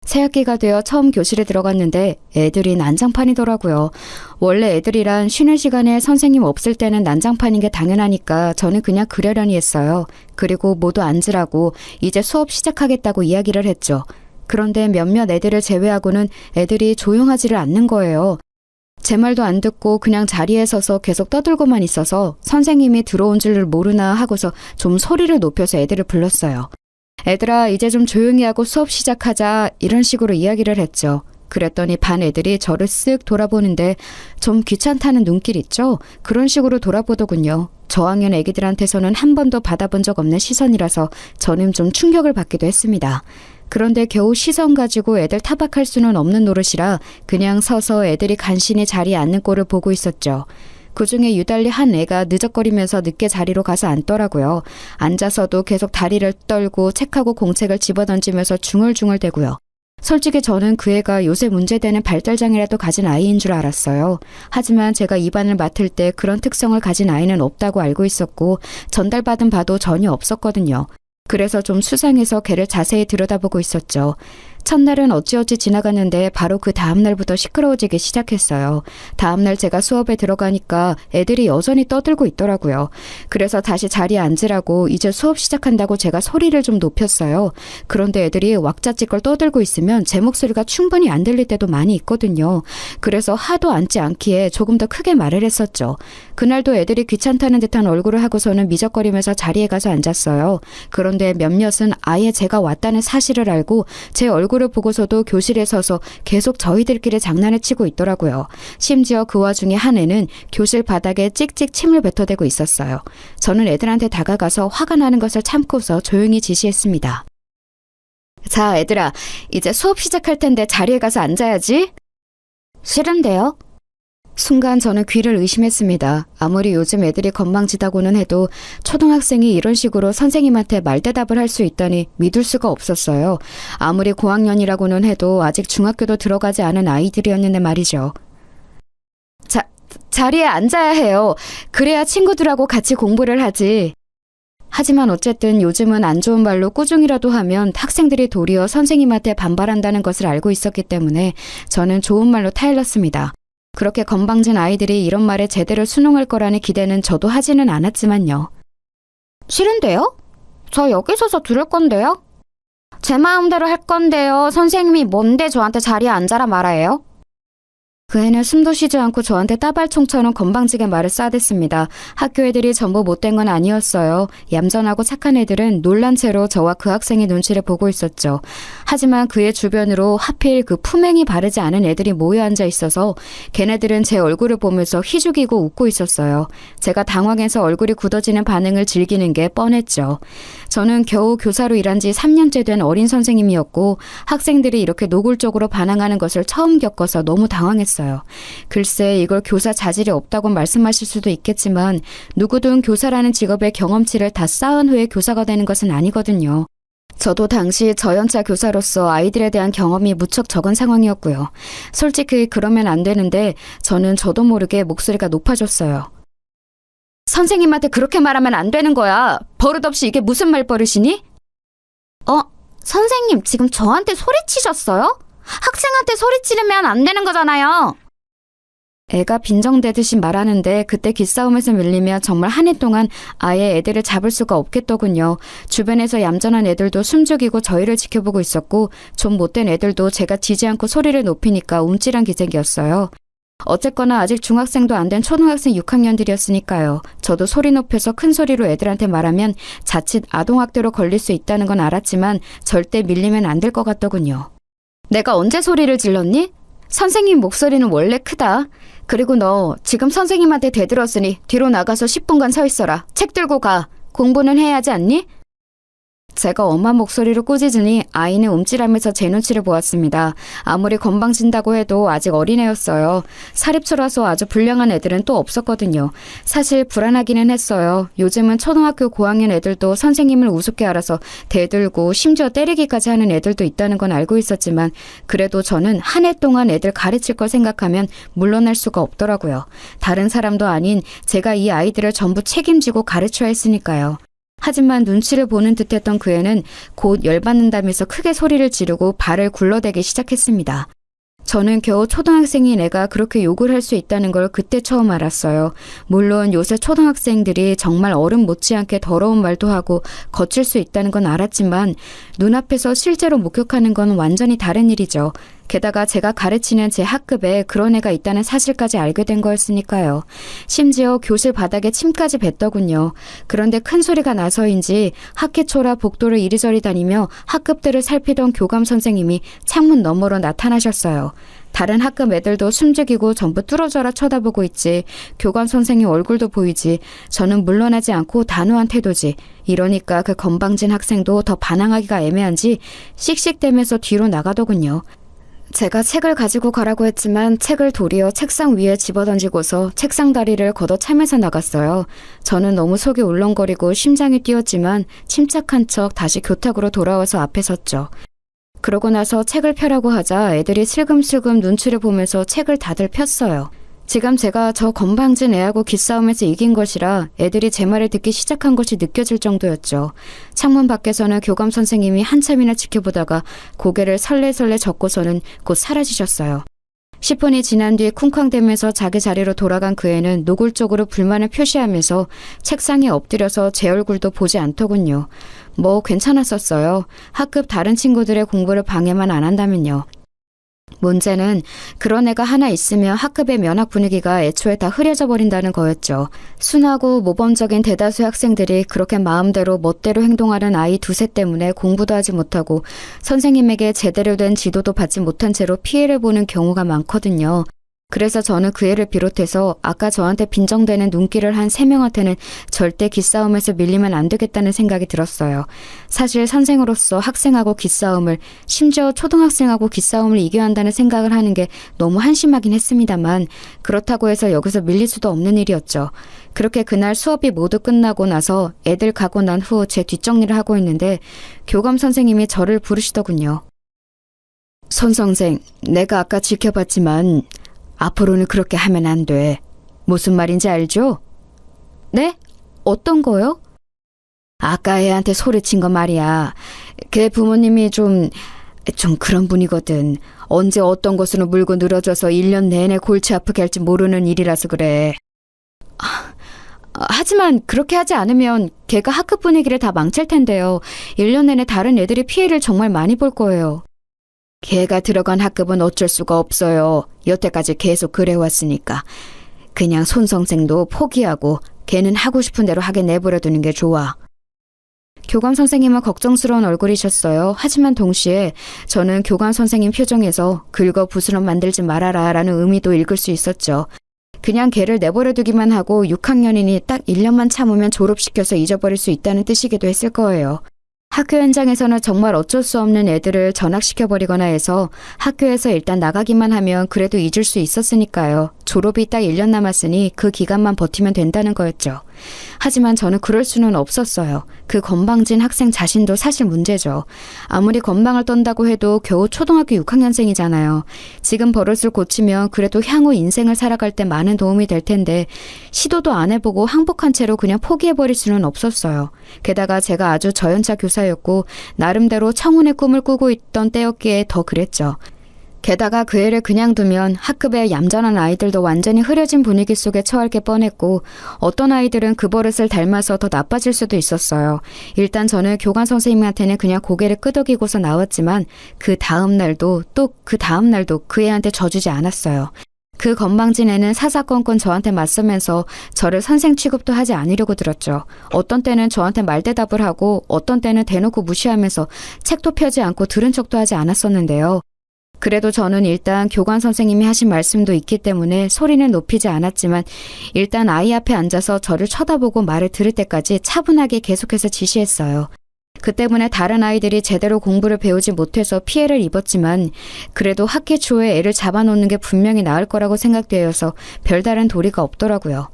새학기가 되어 처음 교실에 들어갔는데 애들이 난장판이더라고요. 원래 애들이란 쉬는 시간에 선생님 없을 때는 난장판인 게 당연하니까 저는 그냥 그러려니 했어요. 그리고 모두 앉으라고 이제 수업 시작하겠다고 이야기를 했죠. 그런데 몇몇 애들을 제외하고는 애들이 조용하지를 않는 거예요. 제 말도 안 듣고 그냥 자리에 서서 계속 떠들고만 있어서 선생님이 들어온 줄을 모르나 하고서 좀 소리를 높여서 애들을 불렀어요. 애들아 이제 좀 조용히 하고 수업 시작하자 이런 식으로 이야기를 했죠. 그랬더니 반 애들이 저를 쓱 돌아보는데 좀 귀찮다는 눈길 있죠? 그런 식으로 돌아보더군요. 저학년 애기들한테서는 한 번도 받아본 적 없는 시선이라서 저는 좀 충격을 받기도 했습니다. 그런데 겨우 시선 가지고 애들 타박할 수는 없는 노릇이라 그냥 서서 애들이 간신히 자리에 앉는 꼴을 보고 있었죠. 그중에 유달리 한 애가 느적거리면서 늦게 자리로 가서 앉더라고요. 앉아서도 계속 다리를 떨고 책하고 공책을 집어던지면서 중얼중얼대고요. 솔직히 저는 그 애가 요새 문제되는 발달장애라도 가진 아이인 줄 알았어요. 하지만 제가 이 반을 맡을 때 그런 특성을 가진 아이는 없다고 알고 있었고 전달받은 바도 전혀 없었거든요. 그래서 좀 수상해서 걔를 자세히 들여다보고 있었죠. 첫날은 어찌어찌 지나갔는데 바로 그 다음날부터 시끄러워지기 시작했어요. 다음날 제가 수업에 들어가니까 애들이 여전히 떠들고 있더라고요. 그래서 다시 자리에 앉으라고 이제 수업 시작한다고 제가 소리를 좀 높였어요. 그런데 애들이 왁자지껄 떠들고 있으면 제 목소리가 충분히 안 들릴 때도 많이 있거든요. 그래서 하도 앉지 않기에 조금 더 크게 말을 했었죠. 그날도 애들이 귀찮다는 듯한 얼굴을 하고서는 미적거리면서 자리에 가서 앉았어요. 그런데 몇몇은 아예 제가 왔다는 사실을 알고 제 얼굴을 보고서도 교실에 서서 계속 저희들끼리 장난을 치고 있더라고요. 심지어 그 와중에 한 애는 교실 바닥에 찍찍 침을 뱉어대고 있었어요. 저는 애들한테 다가가서 화가 나는 것을 참고서 조용히 지시했습니다. 자, 애들아, 이제 수업 시작할 텐데 자리에 가서 앉아야지. 싫은데요? 순간 저는 귀를 의심했습니다. 아무리 요즘 애들이 건방지다고는 해도 초등학생이 이런 식으로 선생님한테 말대답을 할 수 있다니 믿을 수가 없었어요. 아무리 고학년이라고는 해도 아직 중학교도 들어가지 않은 아이들이었는데 말이죠. 자리에 앉아야 해요. 그래야 친구들하고 같이 공부를 하지. 하지만 어쨌든 요즘은 안 좋은 말로 꾸중이라도 하면 학생들이 도리어 선생님한테 반발한다는 것을 알고 있었기 때문에 저는 좋은 말로 타일렀습니다. 그렇게 건방진 아이들이 이런 말에 제대로 순응할 거라는 기대는 저도 하지는 않았지만요. 싫은데요? 저 여기 서서 들을 건데요? 제 마음대로 할 건데요. 선생님이 뭔데 저한테 자리에 앉아라 말아요? 그 애는 숨도 쉬지 않고 저한테 따발총처럼 건방지게 말을 쏴댔습니다. 학교 애들이 전부 못된 건 아니었어요. 얌전하고 착한 애들은 놀란 채로 저와 그 학생의 눈치를 보고 있었죠. 하지만 그의 주변으로 하필 그 품행이 바르지 않은 애들이 모여 앉아 있어서 걔네들은 제 얼굴을 보면서 희죽이고 웃고 있었어요. 제가 당황해서 얼굴이 굳어지는 반응을 즐기는 게 뻔했죠. 저는 겨우 교사로 일한 지 3년째 된 어린 선생님이었고 학생들이 이렇게 노골적으로 반항하는 것을 처음 겪어서 너무 당황했어요. 글쎄 이걸 교사 자질이 없다고 말씀하실 수도 있겠지만 누구든 교사라는 직업의 경험치를 다 쌓은 후에 교사가 되는 것은 아니거든요. 저도 당시 저연차 교사로서 아이들에 대한 경험이 무척 적은 상황이었고요. 솔직히 그러면 안 되는데 저는 저도 모르게 목소리가 높아졌어요. 선생님한테 그렇게 말하면 안 되는 거야. 버릇없이 이게 무슨 말버릇이니? 선생님 지금 저한테 소리치셨어요? 학생한테 소리 지르면 안 되는 거잖아요. 애가 빈정대듯이 말하는데 그때 기싸움에서 밀리면 정말 한 해 동안 아예 애들을 잡을 수가 없겠더군요. 주변에서 얌전한 애들도 숨죽이고 저희를 지켜보고 있었고 좀 못된 애들도 제가 지지 않고 소리를 높이니까 움찔한 기색이었어요. 어쨌거나 아직 중학생도 안 된 초등학생 6학년들이었으니까요. 저도 소리 높여서 큰 소리로 애들한테 말하면 자칫 아동학대로 걸릴 수 있다는 건 알았지만 절대 밀리면 안 될 것 같더군요. 내가 언제 소리를 질렀니? 선생님 목소리는 원래 크다. 그리고 너 지금 선생님한테 대들었으니 뒤로 나가서 10분간 서 있어라. 책 들고 가. 공부는 해야 하지 않니? 제가 엄한 목소리로 꾸짖으니 아이는 움찔하면서 제 눈치를 보았습니다. 아무리 건방진다고 해도 아직 어린애였어요. 사립초라서 아주 불량한 애들은 또 없었거든요. 사실 불안하기는 했어요. 요즘은 초등학교 고학년 애들도 선생님을 우습게 알아서 대들고 심지어 때리기까지 하는 애들도 있다는 건 알고 있었지만 그래도 저는 한 해 동안 애들 가르칠 걸 생각하면 물러날 수가 없더라고요. 다른 사람도 아닌 제가 이 아이들을 전부 책임지고 가르쳐야 했으니까요. 하지만 눈치를 보는 듯했던 그 애는 곧 열받는다면서 크게 소리를 지르고 발을 굴러대기 시작했습니다. 저는 겨우 초등학생인 애가 그렇게 욕을 할 수 있다는 걸 그때 처음 알았어요. 물론 요새 초등학생들이 정말 어른 못지않게 더러운 말도 하고 거칠 수 있다는 건 알았지만 눈앞에서 실제로 목격하는 건 완전히 다른 일이죠. 게다가 제가 가르치는 제 학급에 그런 애가 있다는 사실까지 알게 된 거였으니까요. 심지어 교실 바닥에 침까지 뱉더군요. 그런데 큰 소리가 나서인지 학기초라 복도를 이리저리 다니며 학급들을 살피던 교감 선생님이 창문 너머로 나타나셨어요. 다른 학급 애들도 숨죽이고 전부 뚫어져라 쳐다보고 있지. 교감 선생님 얼굴도 보이지. 저는 물러나지 않고 단호한 태도지. 이러니까 그 건방진 학생도 더 반항하기가 애매한지 씩씩대면서 뒤로 나가더군요. 제가 책을 가지고 가라고 했지만 책을 도리어 책상 위에 집어던지고서 책상 다리를 걷어차면서 나갔어요. 저는 너무 속이 울렁거리고 심장이 뛰었지만 침착한 척 다시 교탁으로 돌아와서 앞에 섰죠. 그러고 나서 책을 펴라고 하자 애들이 슬금슬금 눈치를 보면서 책을 다들 폈어요. 지금 제가 저 건방진 애하고 기싸움에서 이긴 것이라 애들이 제 말을 듣기 시작한 것이 느껴질 정도였죠. 창문 밖에서는 교감 선생님이 한참이나 지켜보다가 고개를 설레설레 젓고서는 곧 사라지셨어요. 10분이 지난 뒤 쿵쾅대면서 자기 자리로 돌아간 그 애는 노골적으로 불만을 표시하면서 책상에 엎드려서 제 얼굴도 보지 않더군요. 뭐 괜찮았었어요. 학급 다른 친구들의 공부를 방해만 안 한다면요. 문제는 그런 애가 하나 있으면 학급의 면학 분위기가 애초에 다 흐려져 버린다는 거였죠. 순하고 모범적인 대다수의 학생들이 그렇게 마음대로 멋대로 행동하는 아이 두세 때문에 공부도 하지 못하고 선생님에게 제대로 된 지도도 받지 못한 채로 피해를 보는 경우가 많거든요. 그래서 저는 그 애를 비롯해서 아까 저한테 빈정대는 눈길을 한 3명한테는 절대 기싸움에서 밀리면 안 되겠다는 생각이 들었어요. 사실 선생으로서 학생하고 기싸움을, 심지어 초등학생하고 기싸움을 이겨야 한다는 생각을 하는 게 너무 한심하긴 했습니다만 그렇다고 해서 여기서 밀릴 수도 없는 일이었죠. 그렇게 그날 수업이 모두 끝나고 나서 애들 가고 난 후 제 뒷정리를 하고 있는데 교감 선생님이 저를 부르시더군요. 손 선생, 내가 아까 지켜봤지만 앞으로는 그렇게 하면 안 돼. 무슨 말인지 알죠? 네? 어떤 거요? 아까 애한테 소리친 거 말이야. 걔 부모님이 좀 그런 분이거든. 언제 어떤 것으로 물고 늘어져서 1년 내내 골치 아프게 할지 모르는 일이라서 그래. 하지만 그렇게 하지 않으면 걔가 학급 분위기를 다 망칠 텐데요. 1년 내내 다른 애들이 피해를 정말 많이 볼 거예요. 걔가 들어간 학급은 어쩔 수가 없어요. 여태까지 계속 그래왔으니까. 그냥 손 선생도 포기하고 걔는 하고 싶은 대로 하게 내버려두는 게 좋아. 교감 선생님은 걱정스러운 얼굴이셨어요. 하지만 동시에 저는 교감 선생님 표정에서 긁어 부스럼 만들지 말아라 라는 의미도 읽을 수 있었죠. 그냥 걔를 내버려두기만 하고 6학년이니 딱 1년만 참으면 졸업시켜서 잊어버릴 수 있다는 뜻이기도 했을 거예요. 학교 현장에서는 정말 어쩔 수 없는 애들을 전학시켜버리거나 해서 학교에서 일단 나가기만 하면 그래도 잊을 수 있었으니까요. 졸업이 딱 1년 남았으니 그 기간만 버티면 된다는 거였죠. 하지만 저는 그럴 수는 없었어요. 그 건방진 학생 자신도 사실 문제죠. 아무리 건방을 떤다고 해도 겨우 초등학교 6학년생이잖아요. 지금 버릇을 고치면 그래도 향후 인생을 살아갈 때 많은 도움이 될 텐데 시도도 안 해보고 항복한 채로 그냥 포기해버릴 수는 없었어요. 게다가 제가 아주 저연차 교사였고 나름대로 청운의 꿈을 꾸고 있던 때였기에 더 그랬죠. 게다가 그 애를 그냥 두면 학급의 얌전한 아이들도 완전히 흐려진 분위기 속에 처할 게 뻔했고 어떤 아이들은 그 버릇을 닮아서 더 나빠질 수도 있었어요. 일단 저는 교감 선생님한테는 그냥 고개를 끄덕이고서 나왔지만 그 다음 날도 또 그 다음 날도 그 애한테 져주지 않았어요. 그 건방진 애는 사사건건 저한테 맞서면서 저를 선생 취급도 하지 않으려고 들었죠. 어떤 때는 저한테 말대답을 하고 어떤 때는 대놓고 무시하면서 책도 펴지 않고 들은 척도 하지 않았었는데요. 그래도 저는 일단 교감 선생님이 하신 말씀도 있기 때문에 소리는 높이지 않았지만 일단 아이 앞에 앉아서 저를 쳐다보고 말을 들을 때까지 차분하게 계속해서 지시했어요. 그 때문에 다른 아이들이 제대로 공부를 배우지 못해서 피해를 입었지만 그래도 학기 초에 애를 잡아놓는 게 분명히 나을 거라고 생각되어서 별다른 도리가 없더라고요.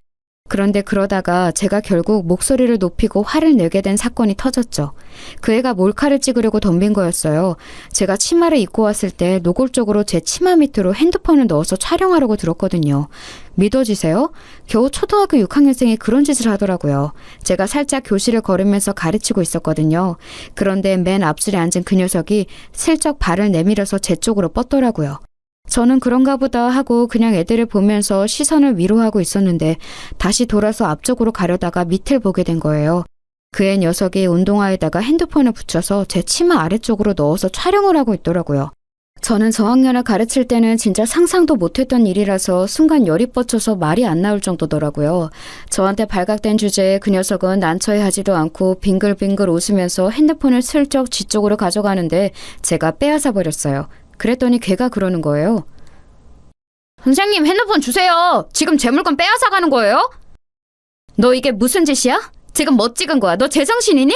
그런데 그러다가 제가 결국 목소리를 높이고 화를 내게 된 사건이 터졌죠. 그 애가 몰카를 찍으려고 덤빈 거였어요. 제가 치마를 입고 왔을 때 노골적으로 제 치마 밑으로 핸드폰을 넣어서 촬영하려고 들었거든요. 믿어지세요? 겨우 초등학교 6학년생이 그런 짓을 하더라고요. 제가 살짝 교실을 걸으면서 가르치고 있었거든요. 그런데 맨 앞줄에 앉은 그 녀석이 슬쩍 발을 내밀어서 제 쪽으로 뻗더라고요. 저는 그런가 보다 하고 그냥 애들을 보면서 시선을 위로하고 있었는데 다시 돌아서 앞쪽으로 가려다가 밑을 보게 된 거예요. 그의 녀석이 운동화에다가 핸드폰을 붙여서 제 치마 아래쪽으로 넣어서 촬영을 하고 있더라고요. 저는 저학년을 가르칠 때는 진짜 상상도 못했던 일이라서 순간 열이 뻗쳐서 말이 안 나올 정도더라고요. 저한테 발각된 주제에 그 녀석은 난처해하지도 않고 빙글빙글 웃으면서 핸드폰을 슬쩍 지 쪽으로 가져가는데 제가 빼앗아 버렸어요. 그랬더니 걔가 그러는 거예요. 선생님 핸드폰 주세요. 지금 제 물건 빼앗아 가는 거예요? 너 이게 무슨 짓이야? 지금 뭐 찍은 거야? 너 제정신이니?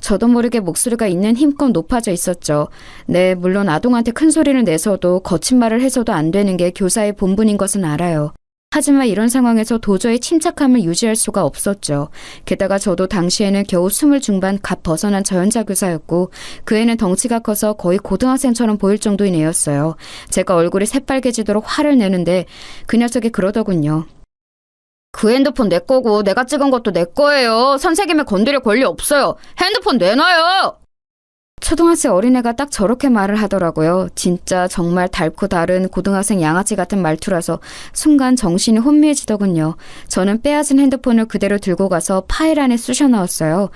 저도 모르게 목소리가 있는 힘껏 높아져 있었죠. 네, 물론 아동한테 큰 소리를 내서도 거친 말을 해서도 안 되는 게 교사의 본분인 것은 알아요. 하지만 이런 상황에서 도저히 침착함을 유지할 수가 없었죠. 게다가 저도 당시에는 겨우 20 중반 갓 벗어난 저연자 교사였고 그 애는 덩치가 커서 거의 고등학생처럼 보일 정도인 애였어요. 제가 얼굴이 새빨개지도록 화를 내는데 그 녀석이 그러더군요. 그 핸드폰 내 거고 내가 찍은 것도 내 거예요. 선생님을 건드릴 권리 없어요. 핸드폰 내놔요. 초등학생 어린애가 딱 저렇게 말을 하더라고요. 진짜 정말 닳고 다른 고등학생 양아치 같은 말투라서 순간 정신이 혼미해지더군요. 저는 빼앗은 핸드폰을 그대로 들고 가서 파일 안에 쑤셔 넣었어요.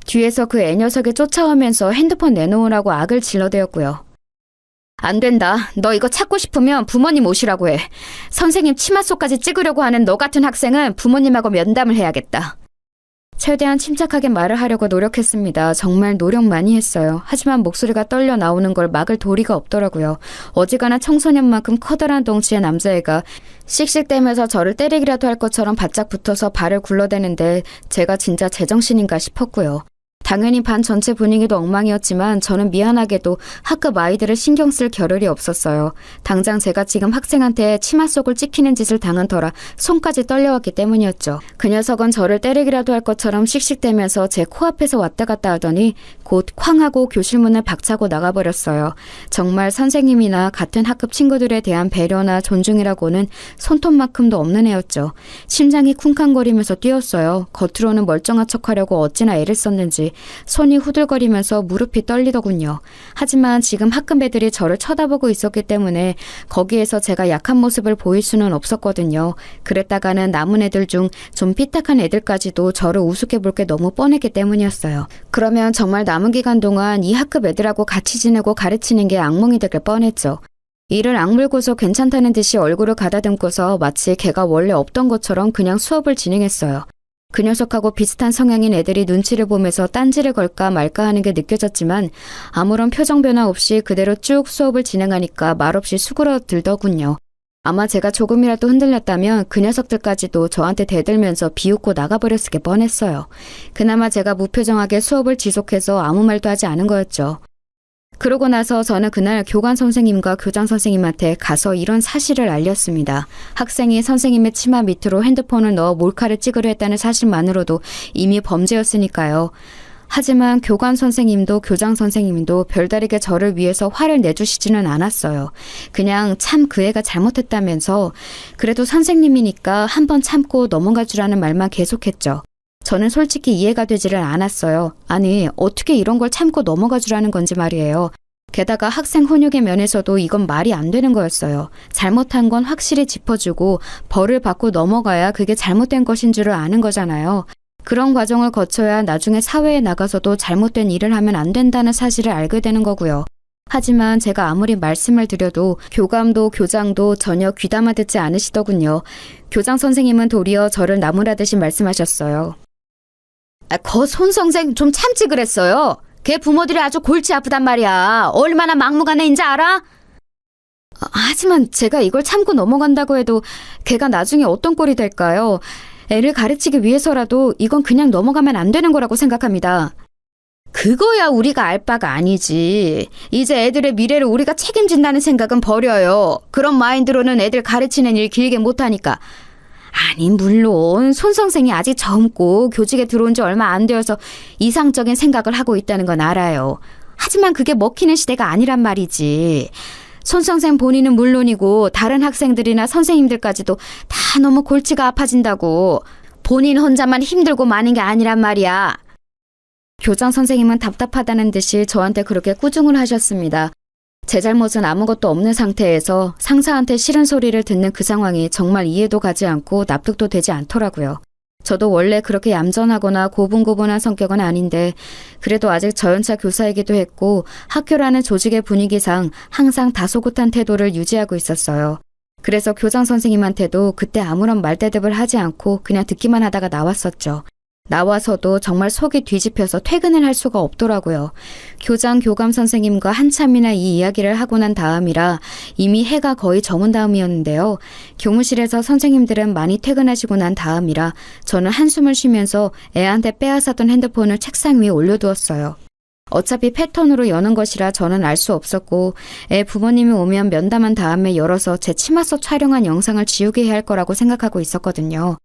뒤에서 그 애 녀석이 쫓아오면서 핸드폰 내놓으라고 악을 질러대었고요. 안 된다. 너 이거 찾고 싶으면 부모님 오시라고 해. 선생님 치마 속까지 찍으려고 하는 너 같은 학생은 부모님하고 면담을 해야겠다. 최대한 침착하게 말을 하려고 노력했습니다. 정말 노력 많이 했어요. 하지만 목소리가 떨려 나오는 걸 막을 도리가 없더라고요. 어지간한 청소년만큼 커다란 덩치의 남자애가 씩씩대면서 저를 때리기라도 할 것처럼 바짝 붙어서 발을 굴러대는데 제가 진짜 제정신인가 싶었고요. 당연히 반 전체 분위기도 엉망이었지만 저는 미안하게도 학급 아이들을 신경 쓸 겨를이 없었어요. 당장 제가 지금 학생한테 치마 속을 찍히는 짓을 당한 터라 손까지 떨려왔기 때문이었죠. 그 녀석은 저를 때리기라도 할 것처럼 씩씩대면서 제 코앞에서 왔다 갔다 하더니 곧 쾅 하고 교실 문을 박차고 나가버렸어요. 정말 선생님이나 같은 학급 친구들에 대한 배려나 존중이라고는 손톱만큼도 없는 애였죠. 심장이 쿵쾅거리면서 뛰었어요. 겉으로는 멀쩡한 척하려고 어찌나 애를 썼는지 손이 후들거리면서 무릎이 떨리더군요. 하지만 지금 학급 애들이 저를 쳐다보고 있었기 때문에 거기에서 제가 약한 모습을 보일 수는 없었거든요. 그랬다가는 남은 애들 중 좀 삐딱한 애들까지도 저를 우습게 볼 게 너무 뻔했기 때문이었어요. 그러면 정말 남은 기간 동안 이 학급 애들하고 같이 지내고 가르치는 게 악몽이 되길 뻔했죠. 이를 악물고서 괜찮다는 듯이 얼굴을 가다듬고서 마치 걔가 원래 없던 것처럼 그냥 수업을 진행했어요. 그 녀석하고 비슷한 성향인 애들이 눈치를 보면서 딴지를 걸까 말까 하는 게 느껴졌지만 아무런 표정 변화 없이 그대로 쭉 수업을 진행하니까 말없이 수그러들더군요. 아마 제가 조금이라도 흔들렸다면 그 녀석들까지도 저한테 대들면서 비웃고 나가버렸을 게 뻔했어요. 그나마 제가 무표정하게 수업을 지속해서 아무 말도 하지 않은 거였죠. 그러고 나서 저는 그날 교관 선생님과 교장 선생님한테 가서 이런 사실을 알렸습니다. 학생이 선생님의 치마 밑으로 핸드폰을 넣어 몰카를 찍으려 했다는 사실만으로도 이미 범죄였으니까요. 하지만 교관 선생님도 교장 선생님도 별다르게 저를 위해서 화를 내주시지는 않았어요. 그냥 참 그 애가 잘못했다면서 그래도 선생님이니까 한번 참고 넘어갈 줄 아는 말만 계속했죠. 저는 솔직히 이해가 되지를 않았어요. 아니, 어떻게 이런 걸 참고 넘어가 주라는 건지 말이에요. 게다가 학생 훈육의 면에서도 이건 말이 안 되는 거였어요. 잘못한 건 확실히 짚어주고 벌을 받고 넘어가야 그게 잘못된 것인 줄을 아는 거잖아요. 그런 과정을 거쳐야 나중에 사회에 나가서도 잘못된 일을 하면 안 된다는 사실을 알게 되는 거고요. 하지만 제가 아무리 말씀을 드려도 교감도 교장도 전혀 귀담아 듣지 않으시더군요. 교장 선생님은 도리어 저를 나무라듯이 말씀하셨어요. 거 손선생 좀 참지 그랬어요. 걔 부모들이 아주 골치 아프단 말이야. 얼마나 막무가내인지 알아? 하지만 제가 이걸 참고 넘어간다고 해도 걔가 나중에 어떤 꼴이 될까요? 애를 가르치기 위해서라도 이건 그냥 넘어가면 안 되는 거라고 생각합니다. 그거야 우리가 알 바가 아니지. 이제 애들의 미래를 우리가 책임진다는 생각은 버려요. 그런 마인드로는 애들 가르치는 일 길게 못하니까. 아니 물론 손 선생이 아직 젊고 교직에 들어온 지 얼마 안 되어서 이상적인 생각을 하고 있다는 건 알아요. 하지만 그게 먹히는 시대가 아니란 말이지. 손 선생 본인은 물론이고 다른 학생들이나 선생님들까지도 다 너무 골치가 아파진다고. 본인 혼자만 힘들고 마는 게 아니란 말이야. 교장 선생님은 답답하다는 듯이 저한테 그렇게 꾸중을 하셨습니다. 제 잘못은 아무것도 없는 상태에서 상사한테 싫은 소리를 듣는 그 상황이 정말 이해도 가지 않고 납득도 되지 않더라고요. 저도 원래 그렇게 얌전하거나 고분고분한 성격은 아닌데 그래도 아직 저연차 교사이기도 했고 학교라는 조직의 분위기상 항상 다소곳한 태도를 유지하고 있었어요. 그래서 교장 선생님한테도 그때 아무런 말대답을 하지 않고 그냥 듣기만 하다가 나왔었죠. 나와서도 정말 속이 뒤집혀서 퇴근을 할 수가 없더라고요. 교장, 교감 선생님과 한참이나 이 이야기를 하고 난 다음이라 이미 해가 거의 저문 다음이었는데요. 교무실에서 선생님들은 많이 퇴근하시고 난 다음이라 저는 한숨을 쉬면서 애한테 빼앗았던 핸드폰을 책상 위에 올려두었어요. 어차피 패턴으로 여는 것이라 저는 알 수 없었고 애 부모님이 오면 면담한 다음에 열어서 제 치마 속 촬영한 영상을 지우게 해야 할 거라고 생각하고 있었거든요.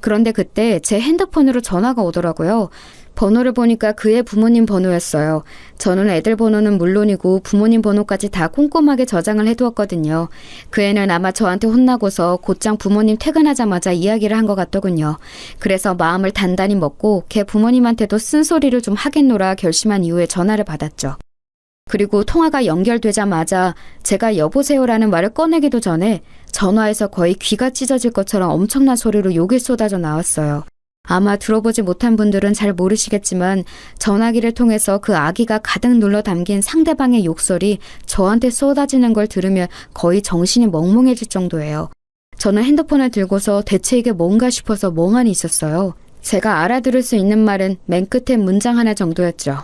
그런데 그때 제 핸드폰으로 전화가 오더라고요. 번호를 보니까 그의 부모님 번호였어요. 저는 애들 번호는 물론이고 부모님 번호까지 다 꼼꼼하게 저장을 해두었거든요. 그 애는 아마 저한테 혼나고서 곧장 부모님 퇴근하자마자 이야기를 한 것 같더군요. 그래서 마음을 단단히 먹고 걔 부모님한테도 쓴소리를 좀 하겠노라 결심한 이후에 전화를 받았죠. 그리고 통화가 연결되자마자 제가 여보세요라는 말을 꺼내기도 전에 전화에서 거의 귀가 찢어질 것처럼 엄청난 소리로 욕이 쏟아져 나왔어요. 아마 들어보지 못한 분들은 잘 모르시겠지만 전화기를 통해서 그 아기가 가득 눌러 담긴 상대방의 욕설이 저한테 쏟아지는 걸 들으면 거의 정신이 멍멍해질 정도예요. 저는 핸드폰을 들고서 대체 이게 뭔가 싶어서 멍하니 있었어요. 제가 알아들을 수 있는 말은 맨 끝에 문장 하나 정도였죠.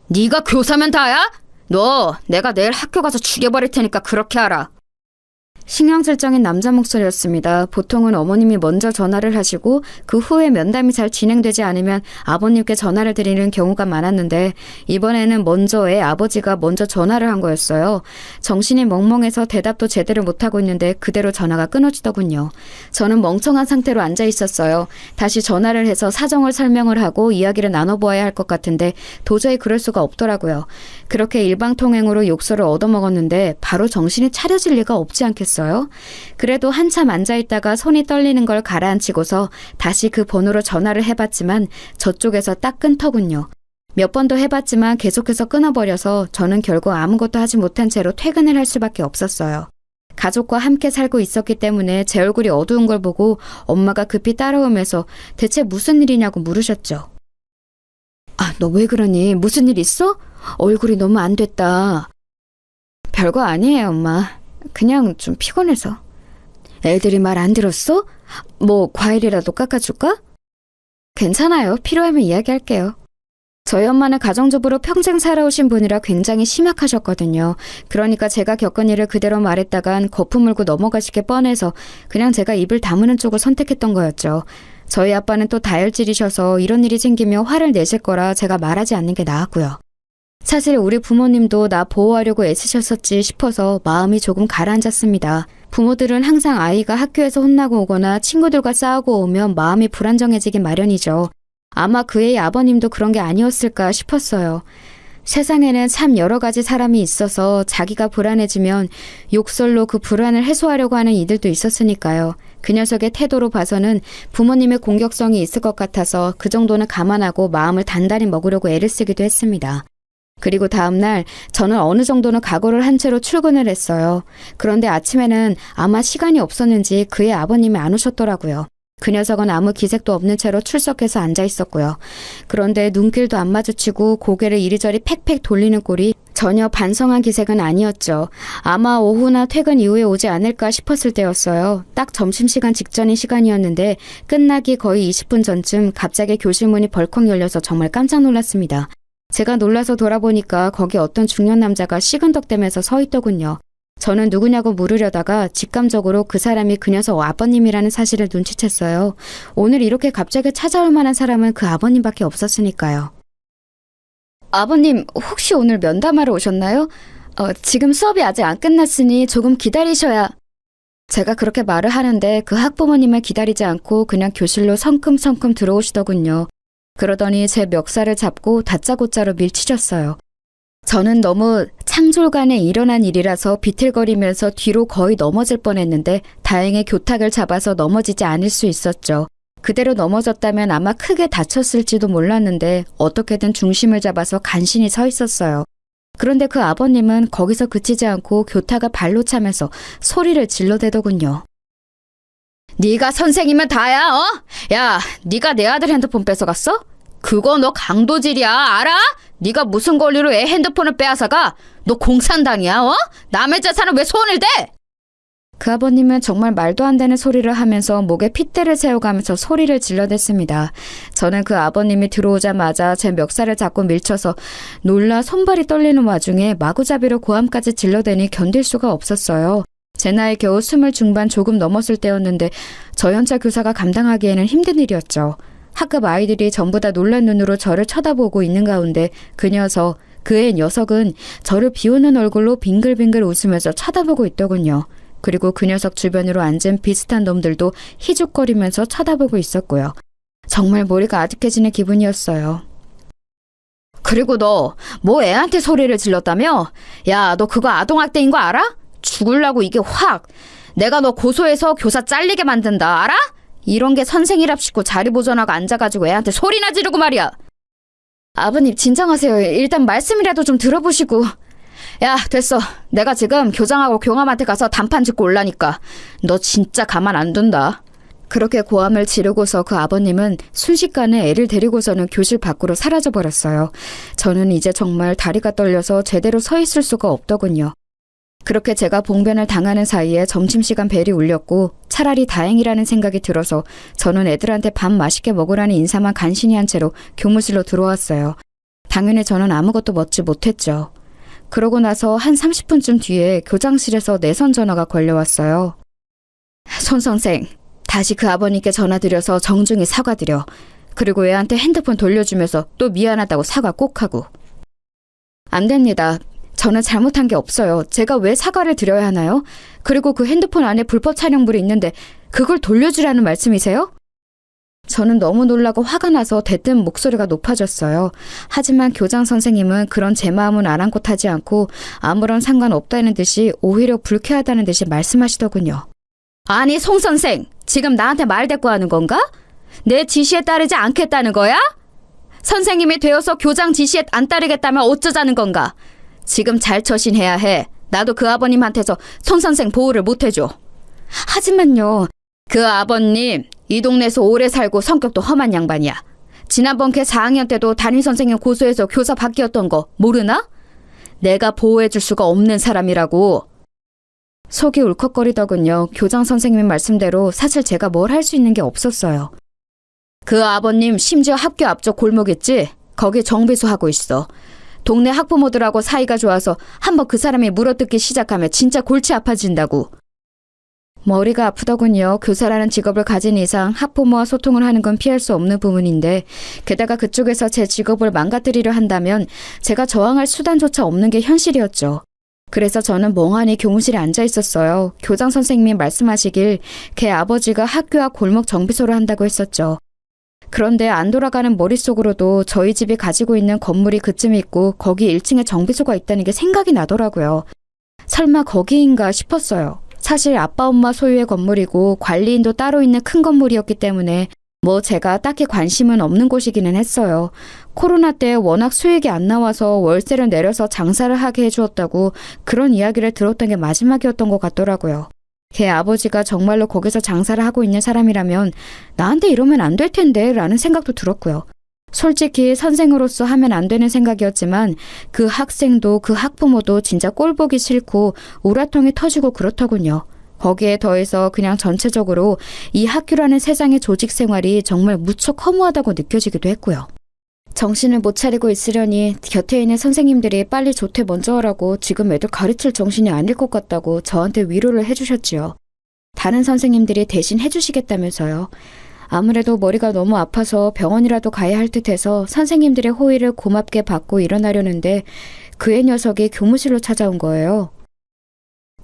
네가 교사면 다야? 너 내가 내일 학교 가서 죽여버릴 테니까 그렇게 알아. 신경질적인 남자 목소리였습니다. 보통은 어머님이 먼저 전화를 하시고 그 후에 면담이 잘 진행되지 않으면 아버님께 전화를 드리는 경우가 많았는데 이번에는 먼저 애 아버지가 먼저 전화를 한 거였어요. 정신이 멍멍해서 대답도 제대로 못하고 있는데 그대로 전화가 끊어지더군요. 저는 멍청한 상태로 앉아 있었어요. 다시 전화를 해서 사정을 설명을 하고 이야기를 나눠보아야 할 것 같은데 도저히 그럴 수가 없더라고요. 그렇게 일방통행으로 욕설을 얻어먹었는데 바로 정신이 차려질 리가 없지 않겠어요? 그래도 한참 앉아있다가 손이 떨리는 걸 가라앉히고서 다시 그 번호로 전화를 해봤지만 저쪽에서 딱 끊더군요. 몇 번도 해봤지만 계속해서 끊어버려서 저는 결국 아무것도 하지 못한 채로 퇴근을 할 수밖에 없었어요. 가족과 함께 살고 있었기 때문에 제 얼굴이 어두운 걸 보고 엄마가 급히 따라오면서 대체 무슨 일이냐고 물으셨죠. 아, 너 왜 그러니? 무슨 일 있어? 얼굴이 너무 안 됐다. 별거 아니에요, 엄마. 그냥 좀 피곤해서. 애들이 말 안 들었어? 뭐 과일이라도 깎아줄까? 괜찮아요. 필요하면 이야기할게요. 저희 엄마는 가정주부로 평생 살아오신 분이라 굉장히 심약하셨거든요. 그러니까 제가 겪은 일을 그대로 말했다간 거품 물고 넘어가시게 뻔해서 그냥 제가 입을 다무는 쪽을 선택했던 거였죠. 저희 아빠는 또 다혈질이셔서 이런 일이 생기면 화를 내실 거라 제가 말하지 않는 게 나았고요. 사실 우리 부모님도 나 보호하려고 애쓰셨었지 싶어서 마음이 조금 가라앉았습니다. 부모들은 항상 아이가 학교에서 혼나고 오거나 친구들과 싸우고 오면 마음이 불안정해지기 마련이죠. 아마 그의 아버님도 그런 게 아니었을까 싶었어요. 세상에는 참 여러 가지 사람이 있어서 자기가 불안해지면 욕설로 그 불안을 해소하려고 하는 이들도 있었으니까요. 그 녀석의 태도로 봐서는 부모님의 공격성이 있을 것 같아서 그 정도는 감안하고 마음을 단단히 먹으려고 애를 쓰기도 했습니다. 그리고 다음날 저는 어느 정도는 각오를 한 채로 출근을 했어요. 그런데 아침에는 아마 시간이 없었는지 그의 아버님이 안 오셨더라고요. 그 녀석은 아무 기색도 없는 채로 출석해서 앉아 있었고요. 그런데 눈길도 안 마주치고 고개를 이리저리 팩팩 돌리는 꼴이 전혀 반성한 기색은 아니었죠. 아마 오후나 퇴근 이후에 오지 않을까 싶었을 때였어요. 딱 점심시간 직전인 시간이었는데 끝나기 거의 20분 전쯤 갑자기 교실 문이 벌컥 열려서 정말 깜짝 놀랐습니다. 제가 놀라서 돌아보니까 거기 어떤 중년 남자가 시근덕대면서 서 있더군요. 저는 누구냐고 물으려다가 직감적으로 그 사람이 그 녀석 아버님이라는 사실을 눈치챘어요. 오늘 이렇게 갑자기 찾아올 만한 사람은 그 아버님밖에 없었으니까요. 아버님, 혹시 오늘 면담하러 오셨나요? 지금 수업이 아직 안 끝났으니 조금 기다리셔야. 제가 그렇게 말을 하는데 그 학부모님을 기다리지 않고 그냥 교실로 성큼성큼 들어오시더군요. 그러더니 제 멱살을 잡고 다짜고짜로 밀치셨어요. 저는 너무 창졸간에 일어난 일이라서 비틀거리면서 뒤로 거의 넘어질 뻔했는데 다행히 교탁을 잡아서 넘어지지 않을 수 있었죠. 그대로 넘어졌다면 아마 크게 다쳤을지도 몰랐는데 어떻게든 중심을 잡아서 간신히 서 있었어요. 그런데 그 아버님은 거기서 그치지 않고 교탁을 발로 차면서 소리를 질러대더군요. 네가 선생이면 다야, 어? 야, 네가 내 아들 핸드폰 뺏어갔어? 그거 너 강도질이야, 알아? 네가 무슨 권리로 애 핸드폰을 빼앗아가? 너 공산당이야, 어? 남의 재산을 왜 손을 대? 그 아버님은 정말 말도 안 되는 소리를 하면서 목에 핏대를 세워가면서 소리를 질러댔습니다. 저는 그 아버님이 들어오자마자 제 멱살을 잡고 밀쳐서 놀라 손발이 떨리는 와중에 마구잡이로 고함까지 질러대니 견딜 수가 없었어요. 제 나이 겨우 20 중반 조금 넘었을 때였는데 저 연차 교사가 감당하기에는 힘든 일이었죠. 학급 아이들이 전부 다 놀란 눈으로 저를 쳐다보고 있는 가운데 그 녀석은 저를 비웃는 얼굴로 빙글빙글 웃으면서 쳐다보고 있더군요. 그리고 그 녀석 주변으로 앉은 비슷한 놈들도 희죽거리면서 쳐다보고 있었고요. 정말 머리가 아득해지는 기분이었어요. 그리고 너 뭐 애한테 소리를 질렀다며? 야, 너 그거 아동학대인 거 알아? 죽을라고 이게 확. 내가 너 고소해서 교사 잘리게 만든다, 알아? 이런 게 선생이랍시고 자리 보존하고 앉아가지고 애한테 소리나 지르고 말이야. 아버님 진정하세요. 일단 말씀이라도 좀 들어보시고. 야, 됐어. 내가 지금 교장하고 교감한테 가서 단판 짓고 올라니까 너 진짜 가만 안 둔다. 그렇게 고함을 지르고서 그 아버님은 순식간에 애를 데리고서는 교실 밖으로 사라져버렸어요. 저는 이제 정말 다리가 떨려서 제대로 서 있을 수가 없더군요. 그렇게 제가 봉변을 당하는 사이에 점심시간 벨이 울렸고 차라리 다행이라는 생각이 들어서 저는 애들한테 밥 맛있게 먹으라는 인사만 간신히 한 채로 교무실로 들어왔어요. 당연히 저는 아무것도 먹지 못했죠. 그러고 나서 한 30분쯤 뒤에 교장실에서 내선 전화가 걸려왔어요. 손 선생, 다시 그 아버님께 전화드려서 정중히 사과드려. 그리고 애한테 핸드폰 돌려주면서 또 미안하다고 사과 꼭 하고. 안 됩니다. 저는 잘못한 게 없어요. 제가 왜 사과를 드려야 하나요? 그리고 그 핸드폰 안에 불법 촬영물이 있는데 그걸 돌려주라는 말씀이세요? 저는 너무 놀라고 화가 나서 대뜸 목소리가 높아졌어요. 하지만 교장 선생님은 그런 제 마음은 아랑곳하지 않고 아무런 상관없다는 듯이 오히려 불쾌하다는 듯이 말씀하시더군요. 아니, 송 선생, 지금 나한테 말대꾸하는 건가? 내 지시에 따르지 않겠다는 거야? 선생님이 되어서 교장 지시에 안 따르겠다면 어쩌자는 건가? 지금 잘 처신해야 해. 나도 그 아버님한테서 손 선생 보호를 못 해줘. 하지만요, 그 아버님 이 동네에서 오래 살고 성격도 험한 양반이야. 지난번 걔 4학년 때도 담임선생님 고소해서 교사 바뀌었던 거 모르나? 내가 보호해줄 수가 없는 사람이라고. 속이 울컥거리더군요. 교장 선생님의 말씀대로 사실 제가 뭘 할 수 있는 게 없었어요. 그 아버님 심지어 학교 앞쪽 골목 있지? 거기 정비소 하고 있어. 동네 학부모들하고 사이가 좋아서 한번 그 사람이 물어뜯기 시작하면 진짜 골치 아파진다고. 머리가 아프더군요. 교사라는 직업을 가진 이상 학부모와 소통을 하는 건 피할 수 없는 부분인데 게다가 그쪽에서 제 직업을 망가뜨리려 한다면 제가 저항할 수단조차 없는 게 현실이었죠. 그래서 저는 멍하니 교무실에 앉아 있었어요. 교장 선생님이 말씀하시길 걔 아버지가 학교 앞 골목 정비소를 한다고 했었죠. 그런데 안 돌아가는 머릿속으로도 저희 집이 가지고 있는 건물이 그쯤에 있고 거기 1층에 정비소가 있다는 게 생각이 나더라고요. 설마 거기인가 싶었어요. 사실 아빠 엄마 소유의 건물이고 관리인도 따로 있는 큰 건물이었기 때문에 뭐 제가 딱히 관심은 없는 곳이기는 했어요. 코로나 때 워낙 수익이 안 나와서 월세를 내려서 장사를 하게 해주었다고 그런 이야기를 들었던 게 마지막이었던 것 같더라고요. 걔 아버지가 정말로 거기서 장사를 하고 있는 사람이라면 나한테 이러면 안 될 텐데 라는 생각도 들었고요. 솔직히 선생으로서 하면 안 되는 생각이었지만 그 학생도 그 학부모도 진짜 꼴보기 싫고 우라통이 터지고 그렇더군요. 거기에 더해서 그냥 전체적으로 이 학교라는 세상의 조직 생활이 정말 무척 허무하다고 느껴지기도 했고요. 정신을 못 차리고 있으려니 곁에 있는 선생님들이 빨리 조퇴 먼저 하라고 지금 애들 가르칠 정신이 아닐 것 같다고 저한테 위로를 해주셨지요. 다른 선생님들이 대신 해주시겠다면서요. 아무래도 머리가 너무 아파서 병원이라도 가야 할 듯해서 선생님들의 호의를 고맙게 받고 일어나려는데 그 애 녀석이 교무실로 찾아온 거예요.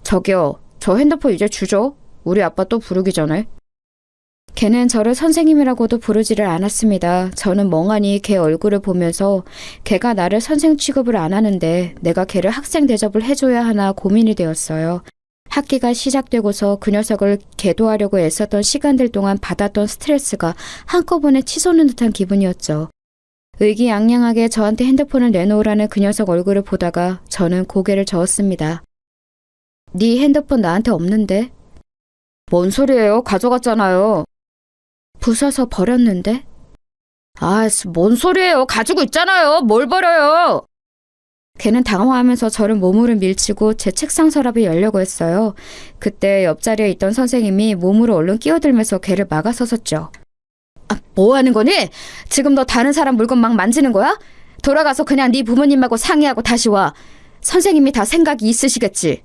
저기요, 저 핸드폰 이제 주죠? 우리 아빠 또 부르기 전에. 걔는 저를 선생님이라고도 부르지를 않았습니다. 저는 멍하니 걔 얼굴을 보면서 걔가 나를 선생 취급을 안 하는데 내가 걔를 학생 대접을 해줘야 하나 고민이 되었어요. 학기가 시작되고서 그 녀석을 계도하려고 애썼던 시간들 동안 받았던 스트레스가 한꺼번에 치솟는 듯한 기분이었죠. 의기양양하게 저한테 핸드폰을 내놓으라는 그 녀석 얼굴을 보다가 저는 고개를 저었습니다. 네 핸드폰 나한테 없는데? 뭔 소리예요? 가져갔잖아요. 부숴서 버렸는데? 아, 뭔 소리예요? 가지고 있잖아요. 뭘 버려요? 걔는 당황하면서 저를 몸으로 밀치고 제 책상 서랍이 열려고 했어요. 그때 옆자리에 있던 선생님이 몸으로 얼른 끼어들면서 걔를 막아서섰죠. 아, 뭐 하는 거니? 지금 너 다른 사람 물건 막 만지는 거야? 돌아가서 그냥 네 부모님하고 상의하고 다시 와. 선생님이 다 생각이 있으시겠지.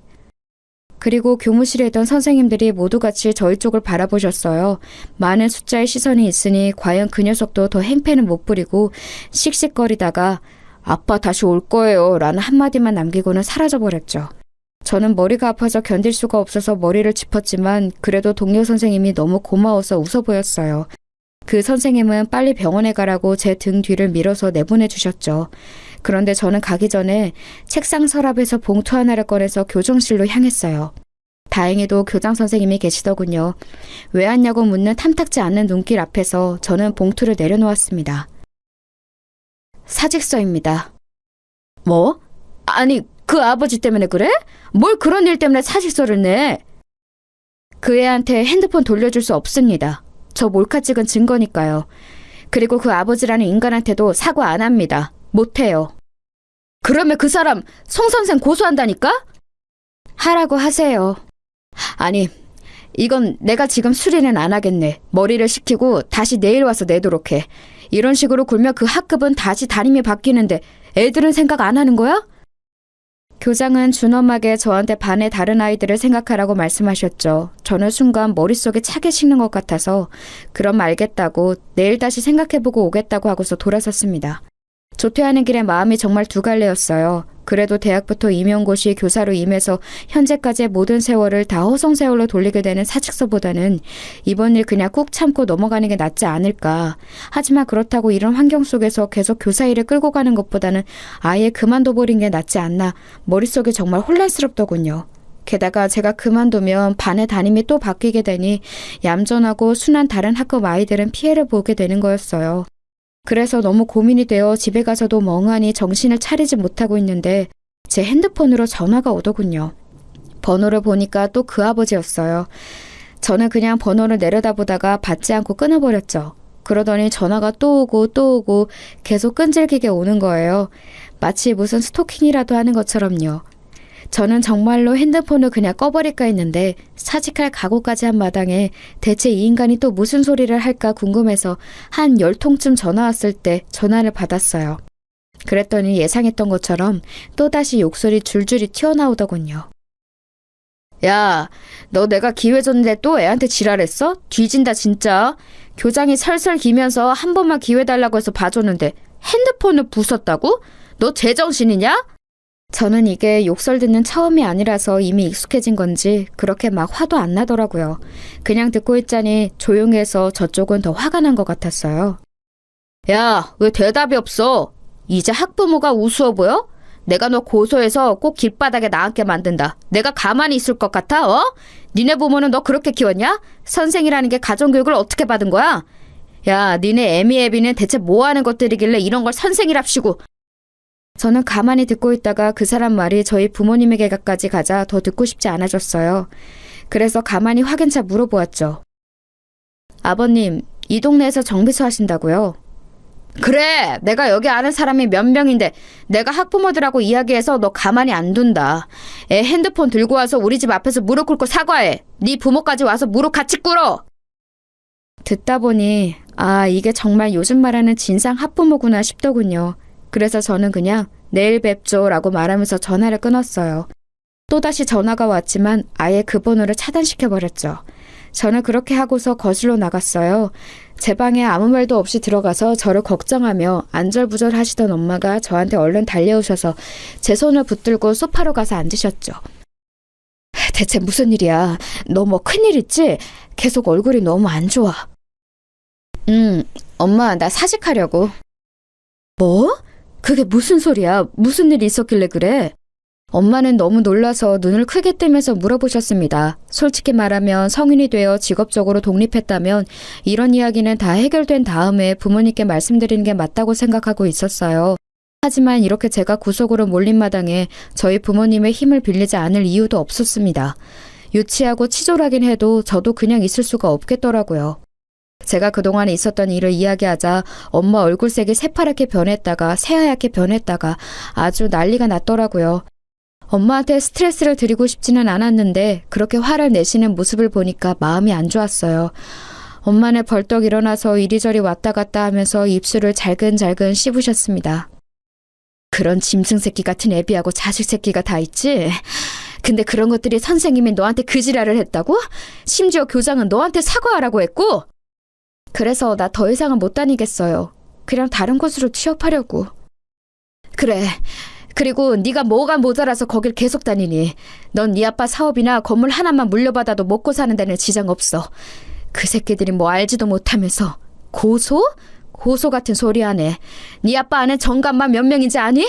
그리고 교무실에 있던 선생님들이 모두 같이 저희 쪽을 바라보셨어요. 많은 숫자의 시선이 있으니 과연 그 녀석도 더 행패는 못 부리고 씩씩거리다가 아빠 다시 올 거예요 라는 한마디만 남기고는 사라져버렸죠. 저는 머리가 아파서 견딜 수가 없어서 머리를 짚었지만 그래도 동료 선생님이 너무 고마워서 웃어 보였어요. 그 선생님은 빨리 병원에 가라고 제 등 뒤를 밀어서 내보내 주셨죠. 그런데 저는 가기 전에 책상 서랍에서 봉투 하나를 꺼내서 교정실로 향했어요. 다행히도 교장 선생님이 계시더군요. 왜 왔냐고 묻는 탐탁지 않는 눈길 앞에서 저는 봉투를 내려놓았습니다. 사직서입니다. 뭐? 아니, 그 아버지 때문에 그래? 뭘 그런 일 때문에 사직서를 내? 그 애한테 핸드폰 돌려줄 수 없습니다. 저 몰카 찍은 증거니까요. 그리고 그 아버지라는 인간한테도 사과 안 합니다. 못해요. 그러면 그 사람 송 선생 고소한다니까? 하라고 하세요. 아니, 이건 내가 지금 수리는 안 하겠네. 머리를 식히고 다시 내일 와서 내도록 해. 이런 식으로 굴면 그 학급은 다시 담임이 바뀌는데 애들은 생각 안 하는 거야? 교장은 준엄하게 저한테 반의 다른 아이들을 생각하라고 말씀하셨죠. 저는 순간 머릿속에 차게 식는 것 같아서 그럼 알겠다고 내일 다시 생각해보고 오겠다고 하고서 돌아섰습니다. 조퇴하는 길에 마음이 정말 두 갈래였어요. 그래도 대학부터 임용고시 교사로 임해서 현재까지의 모든 세월을 다 허송세월로 돌리게 되는 사직서보다는 이번 일 그냥 꾹 참고 넘어가는 게 낫지 않을까. 하지만 그렇다고 이런 환경 속에서 계속 교사 일을 끌고 가는 것보다는 아예 그만둬버린 게 낫지 않나. 머릿속이 정말 혼란스럽더군요. 게다가 제가 그만두면 반의 담임이 또 바뀌게 되니 얌전하고 순한 다른 학급 아이들은 피해를 보게 되는 거였어요. 그래서 너무 고민이 되어 집에 가서도 멍하니 정신을 차리지 못하고 있는데 제 핸드폰으로 전화가 오더군요. 번호를 보니까 또 그 아버지였어요. 저는 그냥 번호를 내려다보다가 받지 않고 끊어버렸죠. 그러더니 전화가 또 오고 또 오고 계속 끈질기게 오는 거예요. 마치 무슨 스토킹이라도 하는 것처럼요. 저는 정말로 핸드폰을 그냥 꺼버릴까 했는데 사직할 각오까지 한 마당에 대체 이 인간이 또 무슨 소리를 할까 궁금해서 한 10통쯤 전화 왔을 때 전화를 받았어요. 그랬더니 예상했던 것처럼 또다시 욕설이 줄줄이 튀어나오더군요. 야, 너 내가 기회 줬는데 또 애한테 지랄했어? 뒤진다 진짜. 교장이 설설 기면서 한 번만 기회 달라고 해서 봐줬는데 핸드폰을 부쉈다고? 너 제정신이냐? 저는 이게 욕설 듣는 처음이 아니라서 이미 익숙해진 건지 그렇게 막 화도 안 나더라고요. 그냥 듣고 있자니 조용해서 저쪽은 더 화가 난 것 같았어요. 야, 왜 대답이 없어? 이제 학부모가 우스워 보여? 내가 너 고소해서 꼭 길바닥에 나앉게 만든다. 내가 가만히 있을 것 같아? 어? 니네 부모는 너 그렇게 키웠냐? 선생이라는 게 가정교육을 어떻게 받은 거야? 야, 니네 애미 애비는 대체 뭐 하는 것들이길래 이런 걸 선생이랍시고. 저는 가만히 듣고 있다가 그 사람 말이 저희 부모님에게까지 가자 더 듣고 싶지 않아졌어요. 그래서 가만히 확인차 물어보았죠. 아버님, 이 동네에서 정비소 하신다고요? 그래, 내가 여기 아는 사람이 몇 명인데 내가 학부모들하고 이야기해서 너 가만히 안 둔다. 애 핸드폰 들고 와서 우리 집 앞에서 무릎 꿇고 사과해. 네 부모까지 와서 무릎 같이 꿇어. 듣다 보니 이게 정말 요즘 말하는 진상 학부모구나 싶더군요. 그래서 저는 그냥 내일 뵙죠 라고 말하면서 전화를 끊었어요. 또다시 전화가 왔지만 아예 그 번호를 차단시켜버렸죠. 저는 그렇게 하고서 거실로 나갔어요. 제 방에 아무 말도 없이 들어가서 저를 걱정하며 안절부절 하시던 엄마가 저한테 얼른 달려오셔서 제 손을 붙들고 소파로 가서 앉으셨죠. 대체 무슨 일이야? 너 뭐 큰일 있지? 계속 얼굴이 너무 안 좋아. 엄마 나 사직하려고. 뭐? 그게 무슨 소리야? 무슨 일이 있었길래 그래? 엄마는 너무 놀라서 눈을 크게 뜨면서 물어보셨습니다. 솔직히 말하면 성인이 되어 직업적으로 독립했다면 이런 이야기는 다 해결된 다음에 부모님께 말씀드리는 게 맞다고 생각하고 있었어요. 하지만 이렇게 제가 구속으로 몰린 마당에 저희 부모님의 힘을 빌리지 않을 이유도 없었습니다. 유치하고 치졸하긴 해도 저도 그냥 있을 수가 없겠더라고요. 제가 그동안 있었던 일을 이야기하자 엄마 얼굴색이 새파랗게 변했다가 새하얗게 변했다가 아주 난리가 났더라고요. 엄마한테 스트레스를 드리고 싶지는 않았는데 그렇게 화를 내시는 모습을 보니까 마음이 안 좋았어요. 엄마는 벌떡 일어나서 이리저리 왔다 갔다 하면서 입술을 잘근잘근 씹으셨습니다. 그런 짐승 새끼 같은 애비하고 자식 새끼가 다 있지? 근데 그런 것들이 선생님이 너한테 그 지랄을 했다고? 심지어 교장은 너한테 사과하라고 했고? 그래서 나 더 이상은 못 다니겠어요. 그냥 다른 곳으로 취업하려고. 그래. 그리고 네가 뭐가 모자라서 거길 계속 다니니. 넌 네 아빠 사업이나 건물 하나만 물려받아도 먹고 사는 데는 지장 없어. 그 새끼들이 뭐 알지도 못하면서. 고소? 고소 같은 소리 하네. 네 아빠 아는 정감만 몇 명인지 아니?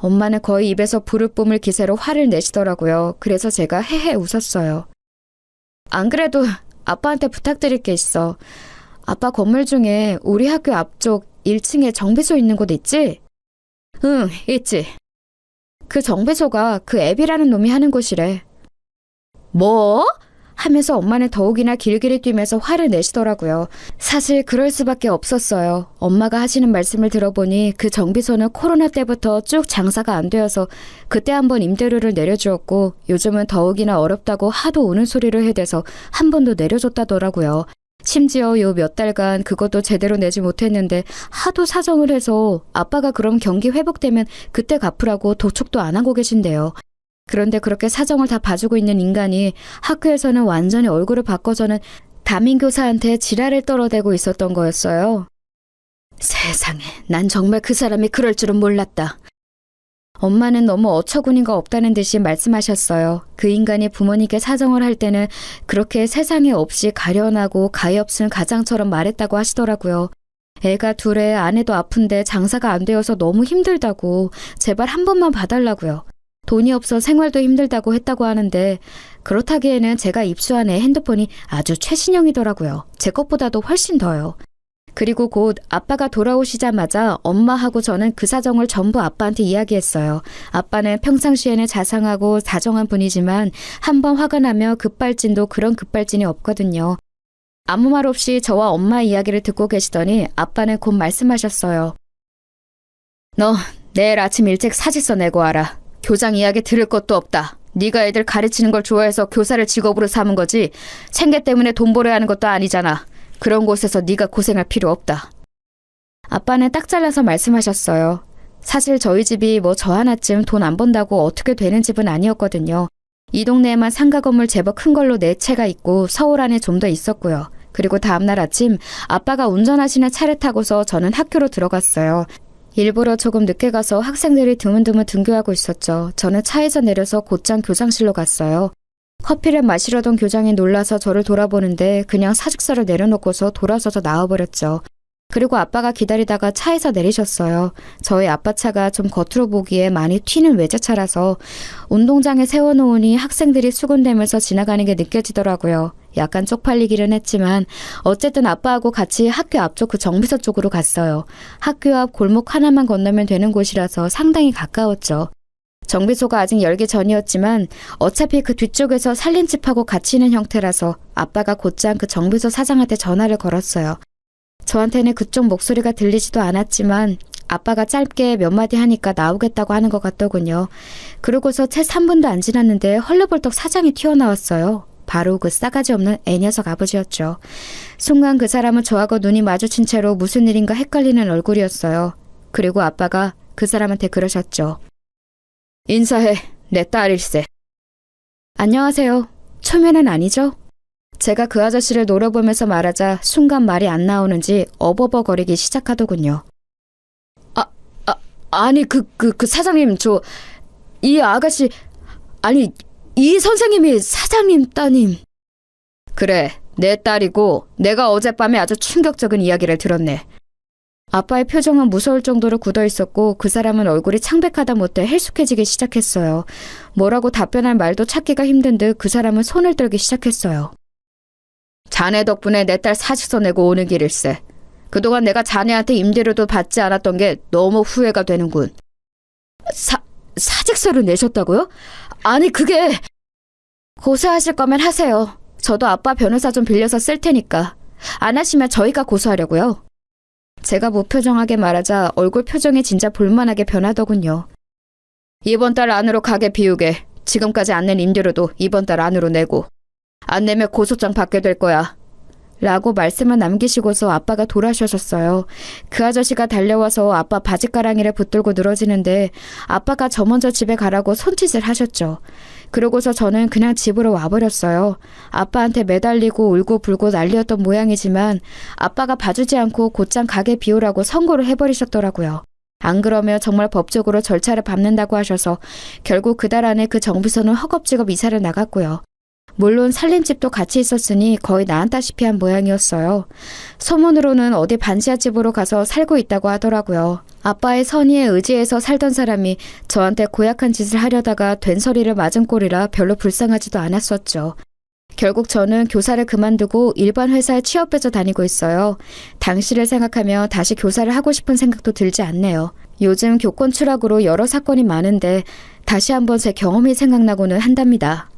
엄마는 거의 입에서 불을 뿜을 기세로 화를 내시더라고요. 그래서 제가 헤헤 웃었어요. 안 그래도 아빠한테 부탁드릴 게 있어. 아빠 건물 중에 우리 학교 앞쪽 1층에 정비소 있는 곳 있지? 응, 있지. 그 정비소가 그 앱이라는 놈이 하는 곳이래. 뭐? 하면서 엄마는 더욱이나 길길이 뛰면서 화를 내시더라고요. 사실 그럴 수밖에 없었어요. 엄마가 하시는 말씀을 들어보니 그 정비소는 코로나 때부터 쭉 장사가 안 되어서 그때 한번 임대료를 내려주었고 요즘은 더욱이나 어렵다고 하도 우는 소리를 해대서 한 번도 내려줬다더라고요. 심지어 요 몇 달간 그것도 제대로 내지 못했는데 하도 사정을 해서 아빠가 그럼 경기 회복되면 그때 갚으라고 도촉도 안 하고 계신데요. 그런데 그렇게 사정을 다 봐주고 있는 인간이 학교에서는 완전히 얼굴을 바꿔서는 담임교사한테 지랄을 떨어대고 있었던 거였어요. 세상에, 난 정말 그 사람이 그럴 줄은 몰랐다. 엄마는 너무 어처구니가 없다는 듯이 말씀하셨어요. 그 인간이 부모님께 사정을 할 때는 그렇게 세상에 없이 가련하고 가엾은 가장처럼 말했다고 하시더라고요. 애가 둘에 아내도 아픈데 장사가 안 되어서 너무 힘들다고 제발 한 번만 봐달라고요. 돈이 없어 생활도 힘들다고 했다고 하는데 그렇다기에는 제가 입수한 애 핸드폰이 아주 최신형이더라고요. 제 것보다도 훨씬 더요. 그리고 곧 아빠가 돌아오시자마자 엄마하고 저는 그 사정을 전부 아빠한테 이야기했어요. 아빠는 평상시에는 자상하고 다정한 분이지만 한번 화가 나면 급발진도 그런 급발진이 없거든요. 아무 말 없이 저와 엄마 이야기를 듣고 계시더니 아빠는 곧 말씀하셨어요. 너 내일 아침 일찍 사직서 내고 와라. 교장 이야기 들을 것도 없다. 네가 애들 가르치는 걸 좋아해서 교사를 직업으로 삼은 거지 생계 때문에 돈 벌어야 하는 것도 아니잖아. 그런 곳에서 네가 고생할 필요 없다. 아빠는 딱 잘라서 말씀하셨어요. 사실 저희 집이 뭐 저 하나쯤 돈 안 번다고 어떻게 되는 집은 아니었거든요. 이 동네에만 상가 건물 제법 큰 걸로 4채가 있고 서울 안에 좀 더 있었고요. 그리고 다음날 아침 아빠가 운전하시는 차를 타고서 저는 학교로 들어갔어요. 일부러 조금 늦게 가서 학생들이 드문드문 등교하고 있었죠. 저는 차에서 내려서 곧장 교장실로 갔어요. 커피를 마시려던 교장이 놀라서 저를 돌아보는데 그냥 사직서를 내려놓고서 돌아서서 나와버렸죠. 그리고 아빠가 기다리다가 차에서 내리셨어요. 저희 아빠 차가 좀 겉으로 보기에 많이 튀는 외제차라서 운동장에 세워놓으니 학생들이 수군대면서 지나가는 게 느껴지더라고요. 약간 쪽팔리기는 했지만 어쨌든 아빠하고 같이 학교 앞쪽 그 정비소 쪽으로 갔어요. 학교 앞 골목 하나만 건너면 되는 곳이라서 상당히 가까웠죠. 정비소가 아직 열기 전이었지만 어차피 그 뒤쪽에서 살림집하고 같이 있는 형태라서 아빠가 곧장 그 정비소 사장한테 전화를 걸었어요. 저한테는 그쪽 목소리가 들리지도 않았지만 아빠가 짧게 몇 마디 하니까 나오겠다고 하는 것 같더군요. 그러고서 채 3분도 안 지났는데 헐레벌떡 사장이 튀어나왔어요. 바로 그 싸가지 없는 애녀석 아버지였죠. 순간 그 사람은 저하고 눈이 마주친 채로 무슨 일인가 헷갈리는 얼굴이었어요. 그리고 아빠가 그 사람한테 그러셨죠. 인사해. 내 딸일세. 안녕하세요. 초면은 아니죠? 제가 그 아저씨를 노려보면서 말하자 순간 말이 안 나오는지 어버버거리기 시작하더군요. 아니 그 사장님 이 아가씨 아니 이 선생님이 사장님 따님. 그래 내 딸이고 내가 어젯밤에 아주 충격적인 이야기를 들었네. 아빠의 표정은 무서울 정도로 굳어있었고 그 사람은 얼굴이 창백하다 못해 헬쑥해지기 시작했어요. 뭐라고 답변할 말도 찾기가 힘든 듯 그 사람은 손을 떨기 시작했어요. 자네 덕분에 내 딸 사직서 내고 오는 길일세. 그동안 내가 자네한테 임대료도 받지 않았던 게 너무 후회가 되는군. 사직서를 내셨다고요? 아니 그게... 고소하실 거면 하세요. 저도 아빠 변호사 좀 빌려서 쓸 테니까. 안 하시면 저희가 고소하려고요. 제가 무표정하게 말하자 얼굴 표정이 진짜 볼만하게 변하더군요. 이번 달 안으로 가게 비우게. 지금까지 안 낸 임대료도 이번 달 안으로 내고. 안 내면 고소장 받게 될 거야. 라고 말씀을 남기시고서 아빠가 돌아서셨어요. 그 아저씨가 달려와서 아빠 바지가랑이를 붙들고 늘어지는데 아빠가 저 먼저 집에 가라고 손짓을 하셨죠. 그러고서 저는 그냥 집으로 와버렸어요. 아빠한테 매달리고 울고 불고 난리였던 모양이지만 아빠가 봐주지 않고 곧장 가게 비우라고 선고를 해버리셨더라고요. 안 그러면 정말 법적으로 절차를 밟는다고 하셔서 결국 그달 안에 그 정비소는 허겁지겁 이사를 나갔고요. 물론 살림집도 같이 있었으니 거의 나앉다시피 한 모양이었어요. 소문으로는 어디 반지하 집으로 가서 살고 있다고 하더라고요. 아빠의 선의에 의지해서 살던 사람이 저한테 고약한 짓을 하려다가 된소리를 맞은 꼴이라 별로 불쌍하지도 않았었죠. 결국 저는 교사를 그만두고 일반 회사에 취업해서 다니고 있어요. 당시를 생각하며 다시 교사를 하고 싶은 생각도 들지 않네요. 요즘 교권 추락으로 여러 사건이 많은데 다시 한번 제 경험이 생각나고는 한답니다.